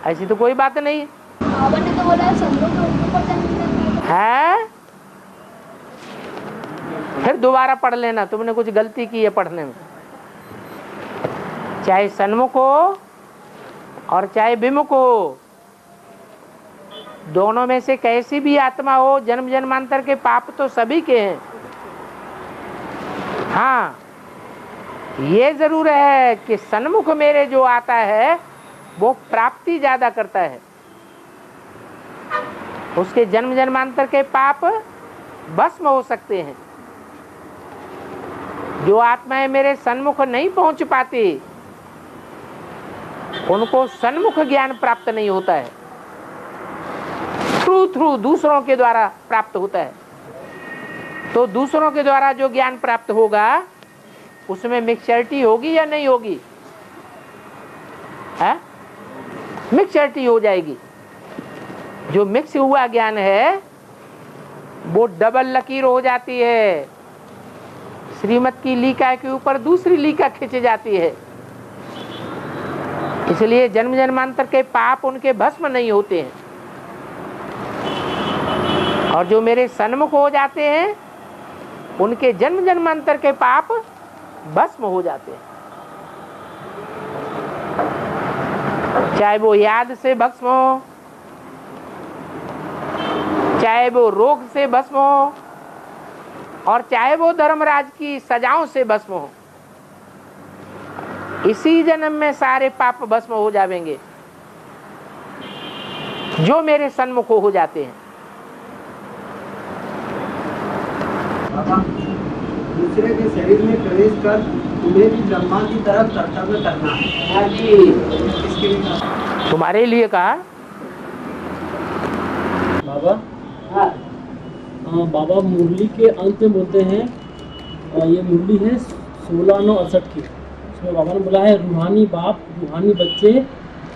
ऐसी तो कोई बात नहीं बाबा ने तो बोला है सन्मुख है उनके ऊपर जन्म जन्मांतर है। फिर दोबारा पढ़ लेना, तुमने कुछ गलती की है पढ़ने में। चाहे सन्मुख हो और चाहे विमुख हो, दोनों में से कैसी भी आत्मा हो, जन्म जन्मांतर के पाप तो सभी के हैं। हाँ, ये जरूर है कि सन्मुख मेरे जो आता है वो प्राप्ति ज्यादा करता है, उसके जन्म जन्मांतर के पाप भस्म हो सकते हैं। जो आत्माएं मेरे सन्मुख नहीं पहुंच पाती उनको सन्मुख ज्ञान प्राप्त नहीं होता है, थ्रू दूसरों के द्वारा प्राप्त होता है। तो दूसरों के द्वारा जो ज्ञान प्राप्त होगा उसमें मिक्सचरिटी होगी या नहीं होगी? है, मिक्सचरिटी हो जाएगी। जो मिक्स हुआ ज्ञान है वो डबल लकीर हो जाती है, श्रीमत की लीका के ऊपर दूसरी लीका खिंच जाती है। इसलिए जन्म जन्मांतर के पाप उनके भस्म नहीं होते हैं, और जो मेरे सन्मुख हो जाते हैं उनके जन्म जन्मांतर के पाप भस्म हो जाते हैं। चाहे वो याद से भस्म हो, चाहे वो रोग से भस्म हो, और चाहे वो धर्मराज की सजाओं से भस्म हो, इसी जन्म में सारे पाप भस्म हो जाएंगे जो मेरे सन्मुख हो जाते हैं। दूसरे के शरीर में प्रवेश कर उन्हें भी ब्रह्मा की तरफ कर्तव्य करना है। हाँ जी, इसके लिए तुम्हारे लिए कहा। बाबा बाबा मुरली के अंत में बोलते हैं, ये मुरली है 1668 की, उसमें बाबा ने बोला है रूहानी बाप रूहानी बच्चे।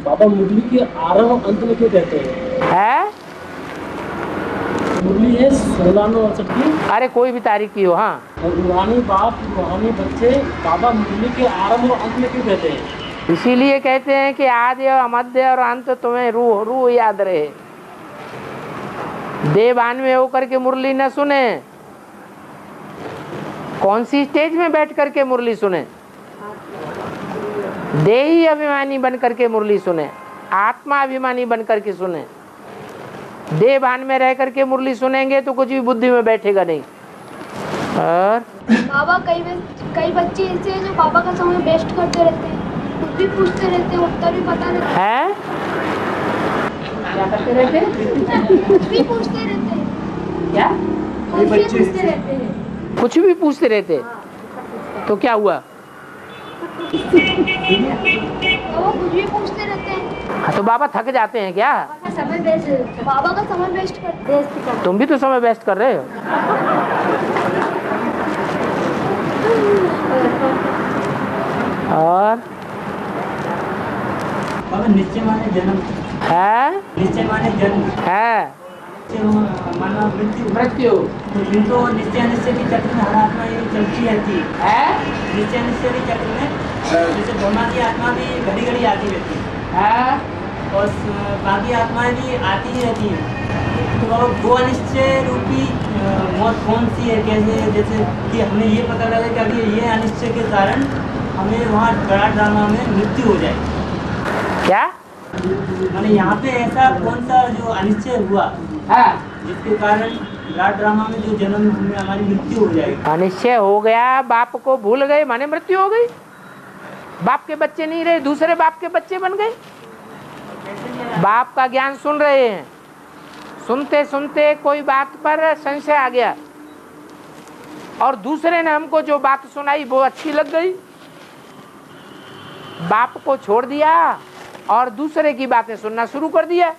बाबा मुरली के आरंभ अंत में क्यों कहते हैं? मुरली है 1668 की। अरे कोई भी तारीख की हो। हाँ, और रूहानी बाप रूहानी बच्चे बाबा मुरली के आरंभ और अंत में क्यों कहते हैं? इसीलिए कहते हैं कि आदि मध्य और अंत तुम्हें रूह याद रहे। देवान में होकर के मुरली न सुने, कौन सी स्टेज में बैठ करके मुरली सुने? देही अभिमानी बन करके मुरली सुने, आत्मा अभिमानी बन करके सुने। देवान में रह करके मुरली सुनेंगे तो कुछ भी बुद्धि में बैठेगा नहीं। और बाबा कई बच्चे ऐसे हैं जो बाबा का समय वेस्ट करते रहते हैं, कुछ भी पूछते रहते हैं, उत्तर भी पता नहीं है, क्या करते रहते हैं? कुछ भी पूछते रहते हैं। क्या कुछ भी पूछते रहते हैं। कुछ भी पूछते रहते? तो क्या हुआ? तो वो कुछ भी पूछते रहते हैं। हाँ, तो बाबा थक जाते हैं क्या? बाबा का समय वेस्ट करते हैं। तुम भी तो समय वेस्ट कर रहे हो। और बाबा निश्चय माने जन्म है, निश्चय माने जन्म है माना मृत्यु। तो निश्चय अनिश्चय के चक्र में हर आत्मा ये चलती रहती है। निश्चय अनिश्चय के चक्र में जैसे ब्रह्मा की आत्मा भी घड़ी घड़ी आती रहती है और बाकी आत्माएं भी आती ही रहती हैं। तो वो अनिश्चय रूपी मौत कौन सी है? कैसे? जैसे कि हमें ये पता लगा कि अभी ये अनिश्चय के कारण हमें वहाँ बड़ा ड्रामा में मृत्यु हो जाए। क्या माने यहाँ पे ऐसा कौन सा जो अनिश्चय हुआ जिसके कारण विराट ड्रामा में जो जन्म में हमारी मृत्यु हो जाएगी? अनिश्चय हो गया, बाप को भूल गए माने मृत्यु हो गई। बाप के बच्चे नहीं रहे, दूसरे बाप के बच्चे बन गए। बाप का ज्ञान सुन रहे हैं, सुनते सुनते कोई बात पर संशय आ गया और दूसरे ने हमको जो बात सुनाई वो अच्छी लग गई, बाप को छोड़ दिया और दूसरे की बातें सुनना शुरू कर दिया।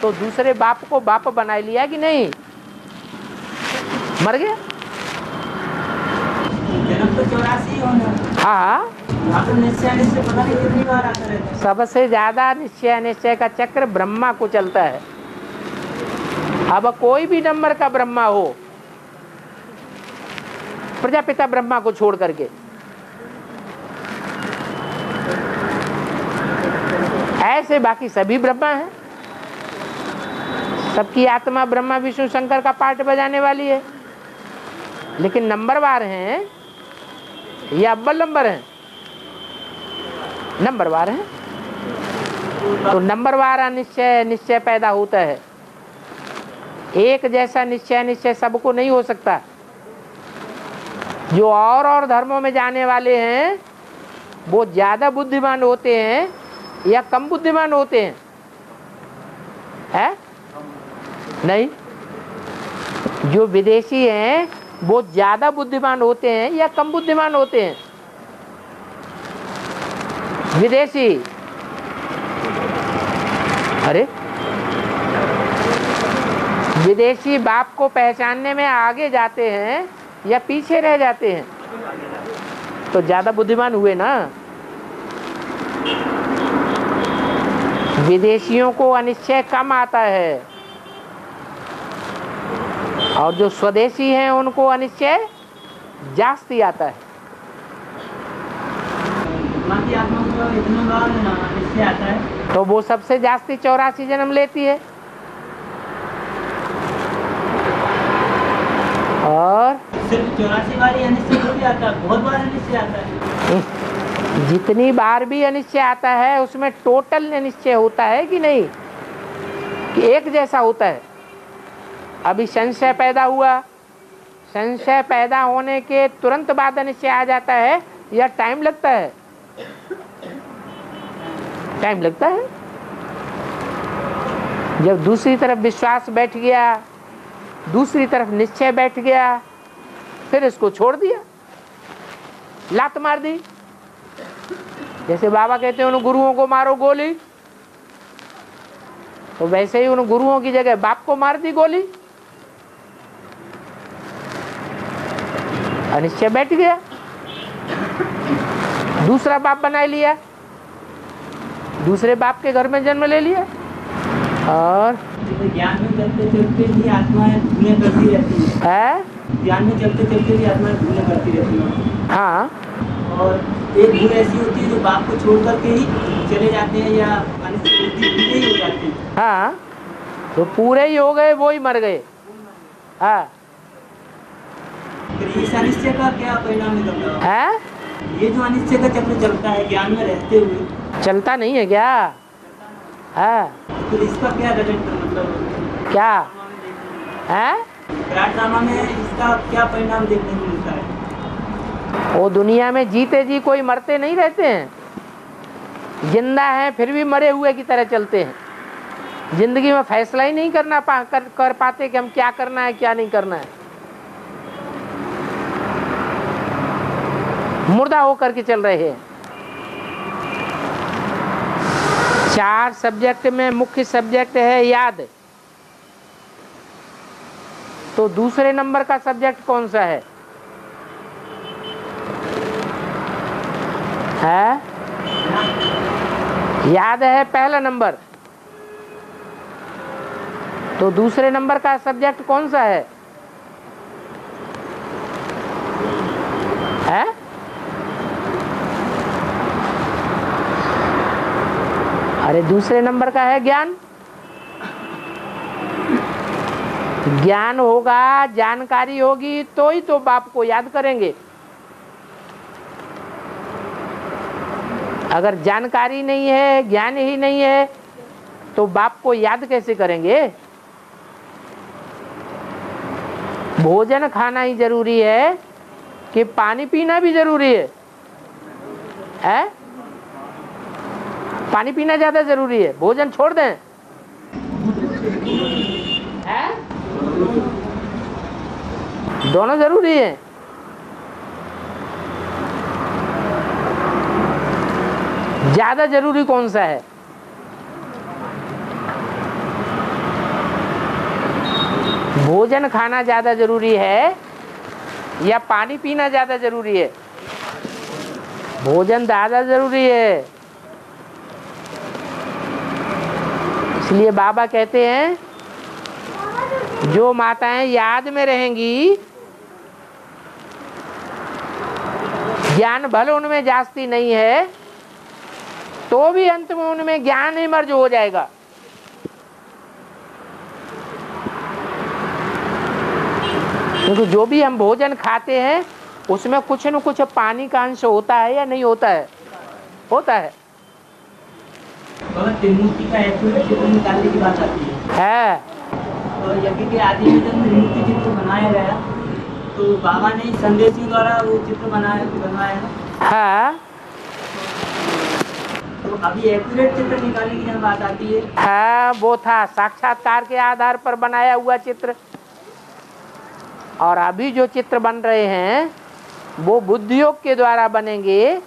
तो दूसरे बाप को बाप बना लिया कि नहीं? मर गया। जन्म तो 84 होना। हाँ, तो निश्चय अनिश्चय पता नहीं कितनी बार आता रहता है। सबसे ज्यादा निश्चय अनिश्चय का चक्र ब्रह्मा को चलता है। अब कोई भी नंबर का ब्रह्मा हो, प्रजापिता ब्रह्मा को छोड़ करके, ऐसे बाकी सभी ब्रह्मा हैं। सबकी आत्मा ब्रह्मा विष्णु शंकर का पार्ट बजाने वाली है, लेकिन नंबरवार हैं या अव्वल नंबर हैं? नंबरवार हैं। तो नंबरवार अनिश्चय निश्चय पैदा होता है। एक जैसा निश्चय निश्चय सबको नहीं हो सकता। जो और धर्मों में जाने वाले हैं वो ज्यादा बुद्धिमान होते हैं या कम बुद्धिमान होते हैं? है नहीं। जो विदेशी हैं वो ज्यादा बुद्धिमान होते हैं या कम बुद्धिमान होते हैं? विदेशी। अरे विदेशी बाप को पहचानने में आगे जाते हैं या पीछे रह जाते हैं? तो ज्यादा बुद्धिमान हुए ना। विदेशियों को अनिश्चय कम आता है और जो स्वदेशी हैं उनको अनिश्चय जास्ती आता है। बाकी आत्मा को इतना बार निश्चय आता है तो वो सबसे जास्ती 84 जन्म लेती है। और सिर्फ 84 बार ही अनिश्चय नहीं आता, बहुत बार अनिश्चय आता है। जितनी बार भी अनिश्चय आता है उसमें टोटल अनिश्चय होता है कि नहीं, कि एक जैसा होता है। अभी संशय पैदा हुआ, संशय पैदा होने के तुरंत बाद अनिश्चय आ जाता है या टाइम लगता है? टाइम लगता है। जब दूसरी तरफ विश्वास बैठ गया, दूसरी तरफ निश्चय बैठ गया, फिर इसको छोड़ दिया, लात मार दी। जैसे बाबा कहते हैं उन गुरुओं को मारो गोली, तो वैसे ही उन गुरुओं की जगह बाप को मार दी गोली। अनिश्चय बैठ गया, दूसरा बाप बना लिया, दूसरे बाप के घर में जन्म ले लिया। और ज्ञान में चलते चलते भी आत्माएं भूलें करती रहती है। ज्ञान में चलते चलते भी आत्माएं भूलें करती रहती है। हाँ, और एक भूल ऐसी होती है जो बाप को छोड़ करके ही चले जाते हैं या अनिश्चय ही हो जाती है। हाँ, तो पूरे ही हो गए, वो ही मर गए। हाँ, फिर इस अनिश्चय का क्या परिणाम निकलता है? है ये जो अनिश्चय का चक्र चलता है ज्ञान में रहते हुए, चलता नहीं है क्या? हाँ, फिर इसका क्या रिजल्ट मतलब क्या है? ड्रामा में इसका क्या परिणाम देखने को मिलता है? वो दुनिया में जीते जी कोई मरते नहीं रहते हैं, जिंदा हैं फिर भी मरे हुए की तरह चलते हैं। जिंदगी में फैसला ही नहीं कर पाते कि हम क्या करना है क्या नहीं करना है। मुर्दा होकर के चल रहे हैं। 4 सब्जेक्ट में मुख्य सब्जेक्ट है याद, तो दूसरे नंबर का सब्जेक्ट कौन सा है? याद है पहला नंबर, तो दूसरे नंबर का सब्जेक्ट कौन सा है? अरे दूसरे नंबर का है ज्ञान। ज्ञान होगा, जानकारी होगी तो ही तो बाप को याद करेंगे। अगर जानकारी नहीं है, ज्ञान ही नहीं है, तो बाप को याद कैसे करेंगे? भोजन खाना ही जरूरी है कि पानी पीना भी जरूरी है? पानी पीना ज्यादा जरूरी है, भोजन छोड़ दें? दोनों जरूरी है। ज्यादा जरूरी कौन सा है? भोजन खाना ज्यादा जरूरी है या पानी पीना ज्यादा जरूरी है? भोजन ज्यादा जरूरी है। इसलिए बाबा कहते हैं जो माताएं याद में रहेंगी, ज्ञान भले उनमें जास्ती नहीं है, तो भी अंत में उनमें ज्ञान ही मर्ज हो जाएगा। क्योंकि जो भी हम भोजन खाते हैं उसमें कुछ न कुछ पानी का अंश होता है या नहीं होता है? होता है। त्रिमूर्ति का एक्यूरेट चित्र निकालने की बात आती है। तो यज्ञ के आदि में जब त्रिमूर्ति चित्र बनाया गया तो बाबा ने संदेशी द्वारा वो चित्र बनवाया। हाँ, तो अभी एक्यूरेट चित्र निकालने की जब बात आती है, हाँ, वो था साक्षात्कार के आधार पर बनाया हुआ चित्र। और अभी जो चित्र बन रहे हैं वो बुद्धि योग के द्वारा बनेंगे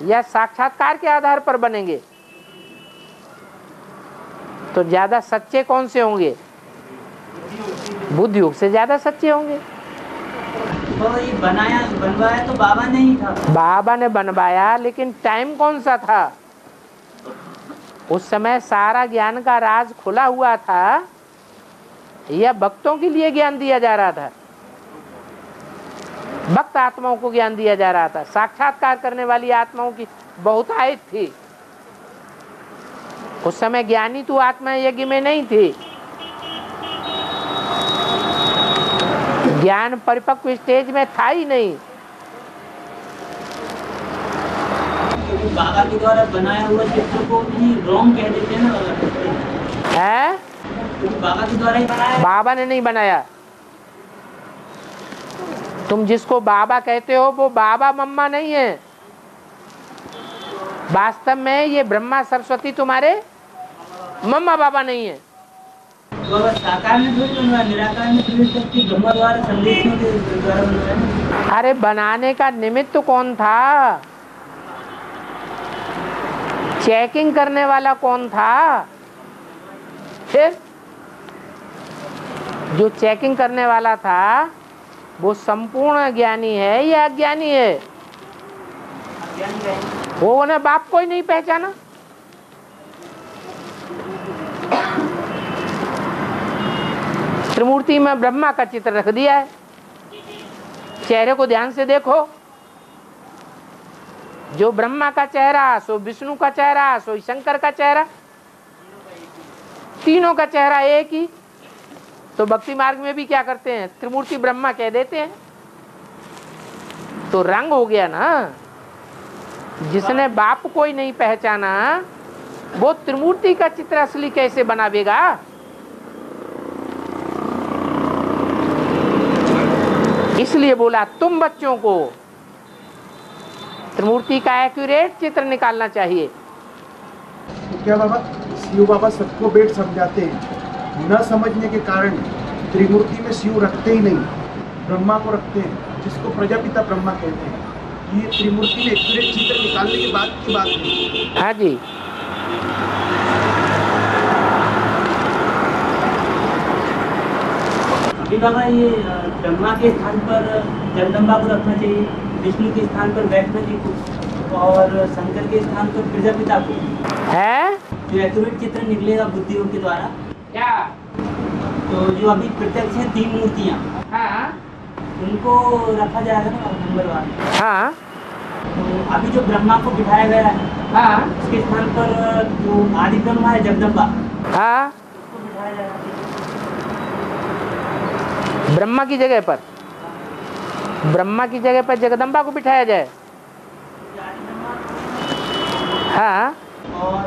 या साक्षात्कार के आधार पर बनेंगे? तो ज्यादा सच्चे कौन से होंगे? बुद्धि योग से ज्यादा सच्चे होंगे। तो ये बनवाया तो बाबा ने ही था। बाबा ने बनवाया, लेकिन टाइम कौन सा था? उस समय सारा ज्ञान का राज खुला हुआ था या भक्तों के लिए ज्ञान दिया जा रहा था? भक्त आत्माओं को ज्ञान दिया जा रहा था। साक्षात्कार करने वाली आत्माओं की बहुतायत थी। उस समय ज्ञानी तो आत्मा यज्ञ में नहीं थी। ज्ञान परिपक्व स्टेज में था ही नहीं। तो वो बाबा के द्वारा बनाया हुआ चित्र को भी रॉन्ग कह देते हैं ना, है तो बाबा के द्वारा ही बनाया। बाबा ने नहीं बनाया। तुम जिसको बाबा कहते हो वो बाबा मम्मा नहीं है। वास्तव में ये ब्रह्मा सरस्वती तुम्हारे मम्मा बाबा नहीं है। बाबा साकार में थोड़ी बनवाया, निराकार में थोड़ी, सबकी ब्रह्मा द्वारा संदेशों के द्वारा बनवाया ना। अरे बनाने का निमित्त कौन था? चेकिंग करने वाला कौन था? फिर जो चेकिंग करने वाला था वो संपूर्ण ज्ञानी है या अज्ञानी है? वो उन्हें बाप को ही नहीं पहचाना। त्रिमूर्ति में ब्रह्मा का चित्र रख दिया है। चेहरे को ध्यान से देखो, जो ब्रह्मा का चेहरा सो विष्णु का चेहरा सो शंकर का चेहरा, तीनों का चेहरा एक ही। तो भक्ति मार्ग में भी क्या करते हैं? त्रिमूर्ति ब्रह्मा कह देते हैं। तो रंग हो गया ना। जिसने बाप को ही नहीं पहचाना वो त्रिमूर्ति का चित्र असली कैसे बनावेगा? इसलिए बोला तुम बच्चों को त्रिमूर्ति का एक्यूरेट चित्र निकालना चाहिए। तो क्या बाबा शिव बाबा सबको बेट समझाते हैं, न समझने के कारण त्रिमूर्ति में शिव रखते ही नहीं, ब्रह्मा को रखते हैं, जिसको प्रजापिता ब्रह्मा कहते हैं। ये त्रिमूर्ति में एक्यूरेट चित्र निकालने के बाद की बात है। हाँ जी, अभी बाबा ये ब्रह्मा के स्थान पर जगदम्बा को रखना चाहिए, विष्णु के स्थान पर वैष्णो जी को, और शंकर के स्थान पर प्रजापिता को है जो एक्यूरेट चित्र निकलेगा बुद्धियों के द्वारा। क्या? तो जो अभी प्रत्यक्ष है 3 मूर्तियाँ, हाँ उनको रखा जाएगा ना नंबरवार। हाँ तो अभी जो ब्रह्मा को बिठाया गया है, हाँ उसके स्थान पर जो आदि ब्रह्मा है जगदम्बा, हाँ, उसको बिठाया जाएगा। ब्रह्मा की जगह पर, ब्रह्मा की जगह पर जगदम्बा को बिठाया जाए। हाँ, और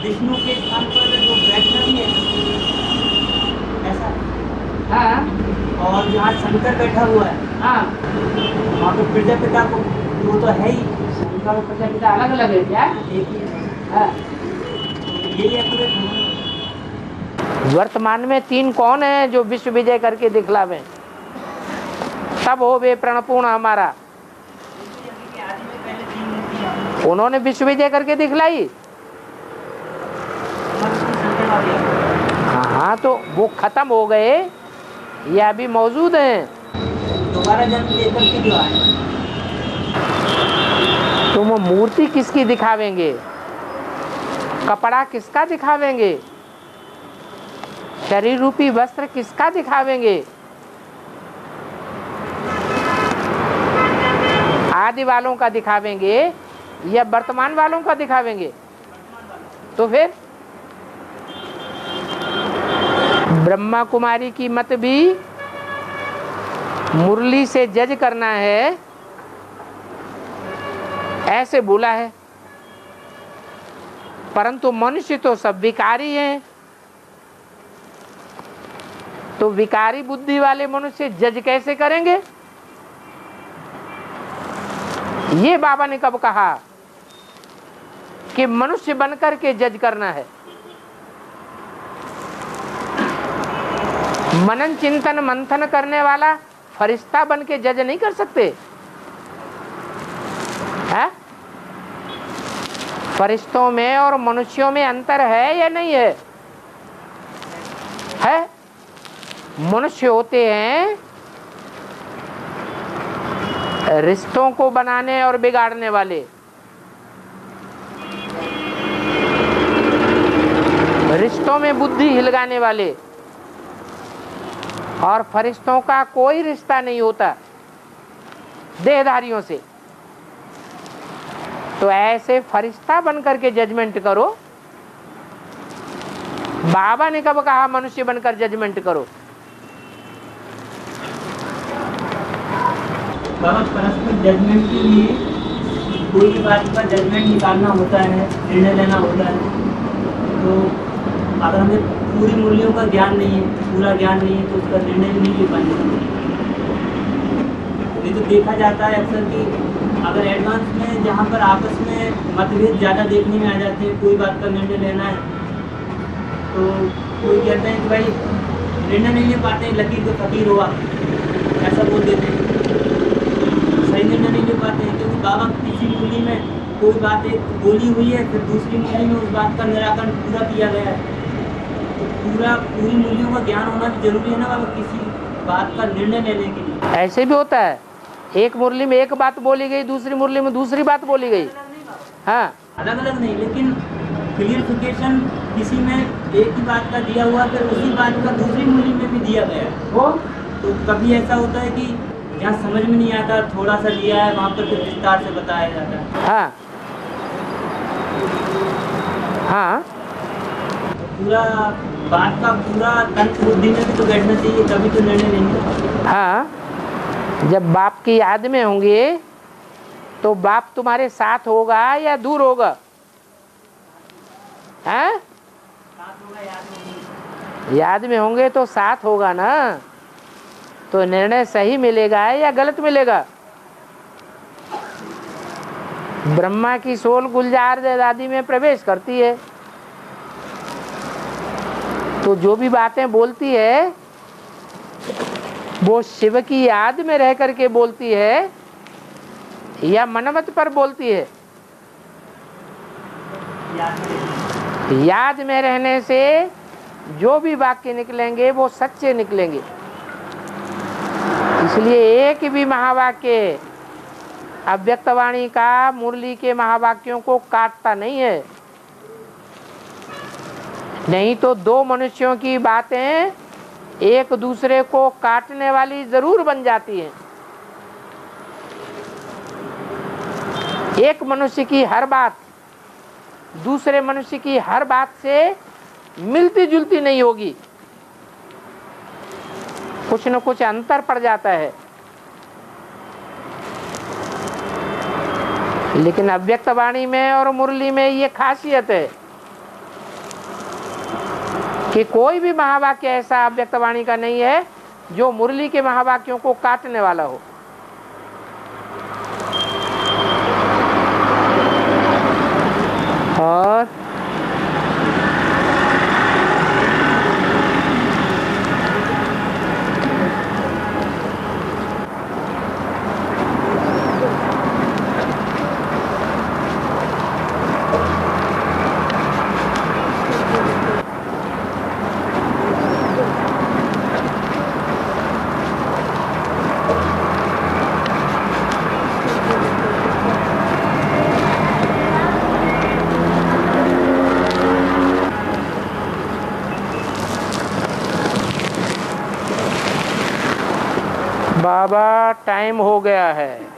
विष्णु के स्थान पर जो वैष्णवी है ऐसा, हाँ, और जहाँ शंकर बैठा हुआ है, हाँ, वहाँ पे प्रजापिता को, वो तो है ही, शंकर और प्रजापिता अलग अलग है क्या? एक ही है। हाँ। यही एक्यूरेट है। वर्तमान में 3 कौन है जो विश्व विजय करके दिखलावे? तब हो वे प्रणपूर्ण हमारा। उन्होंने विश्व विजय करके दिखलाई। हाँ, तो वो खत्म हो गए या अभी मौजूद हैं? दोबारा जन्म लेकर के जो आए। तुम मूर्ति किसकी दिखावेंगे? कपड़ा किसका दिखावेंगे? शरीर रूपी वस्त्र किसका दिखावेंगे? आदि वालों का दिखावेंगे या वर्तमान वालों का दिखावेंगे? तो फिर ब्रह्मा कुमारी की मत भी मुरली से जज करना है, ऐसे बोला है। परंतु मनुष्य तो सब विकारी हैं। तो विकारी बुद्धि वाले मनुष्य जज कैसे करेंगे? ये बाबा ने कब कहा कि मनुष्य बनकर के जज करना है? मनन चिंतन मंथन करने वाला फरिश्ता बन के जज नहीं कर सकते है? फरिश्तों में और मनुष्यों में अंतर है या नहीं है? है। मनुष्य होते हैं रिश्तों को बनाने और बिगाड़ने वाले, रिश्तों में बुद्धि हिलगाने वाले, और फरिश्तों का कोई रिश्ता नहीं होता देहधारियों से। तो ऐसे फरिश्ता बनकर के जजमेंट करो। बाबा ने कब कहा मनुष्य बनकर जजमेंट करो? बाबा परस्पर जजमेंट के लिए कोई भी बात का जजमेंट निकालना होता है, निर्णय लेना होता है, तो अगर हमें पूरी मूल्यों का ज्ञान नहीं है, पूरा ज्ञान नहीं है, तो उसका निर्णय भी नहीं ले पाएंगे। नहीं तो देखा जाता है अक्सर कि अगर एडवांस में जहाँ पर आपस में मतभेद ज़्यादा देखने में आ जाते हैं, कोई बात का निर्णय लेना है, तो कोई कहते हैं कि भाई निर्णय नहीं ले पाते हैं, लकीर तो फकीर हुआ, ऐसा बोल देते हैं, सही निर्णय नहीं ले पाते हैं, क्योंकि बाबा किसी मूली में कोई बात एक बोली हुई है, फिर दूसरी मूली में उस बात का निराकरण पूरा किया गया है। तो पूरी मूलियों का ज्ञान होना भी जरूरी है ना बाबा, किसी बात का निर्णय लेने के लिए। ऐसे भी होता है, एक मुरली में एक बात बोली गई, दूसरी मुरली में दूसरी बात बोली गई। हाँ, अलग अलग नहीं, लेकिन क्लियरिफिकेशन किसी में एक ही बात का दिया हुआ, फिर उसी बात का दूसरी मूली में भी दिया गया है। तो कभी ऐसा होता है कि जहाँ समझ में नहीं आता, थोड़ा सा लिया है, वहाँ पर फिर विस्तार से बताया जाता है। हाँ हाँ, पूरा बात का पूरा तंत्र बुद्धि में भी तो बैठना चाहिए, तभी तो निर्णय लेंगे। हाँ, जब बाप की याद में होंगे तो बाप तुम्हारे साथ होगा या दूर होगा? हैं? याद में होंगे तो साथ होगा ना, तो निर्णय सही मिलेगा या गलत मिलेगा? ब्रह्मा की सोल गुलजार दादी में प्रवेश करती है, तो जो भी बातें बोलती है वो शिव की याद में रह करके बोलती है या मनमत पर बोलती है? याद में रहने से जो भी वाक्य निकलेंगे वो सच्चे निकलेंगे। इसलिए एक भी महावाक्य अव्यक्तवाणी का मुरली के महावाक्यों को काटता नहीं है। नहीं तो दो मनुष्यों की बातें एक दूसरे को काटने वाली जरूर बन जाती हैं। एक मनुष्य की हर बात दूसरे मनुष्य की हर बात से मिलती जुलती नहीं होगी, कुछ न कुछ अंतर पड़ जाता है। लेकिन अव्यक्त वाणी में और मुरली में ये खासियत है कि कोई भी महावाक्य ऐसा अव्यक्त वाणी का नहीं है जो मुरली के महावाक्यों को काटने वाला हो। और बाबा टाइम हो गया है।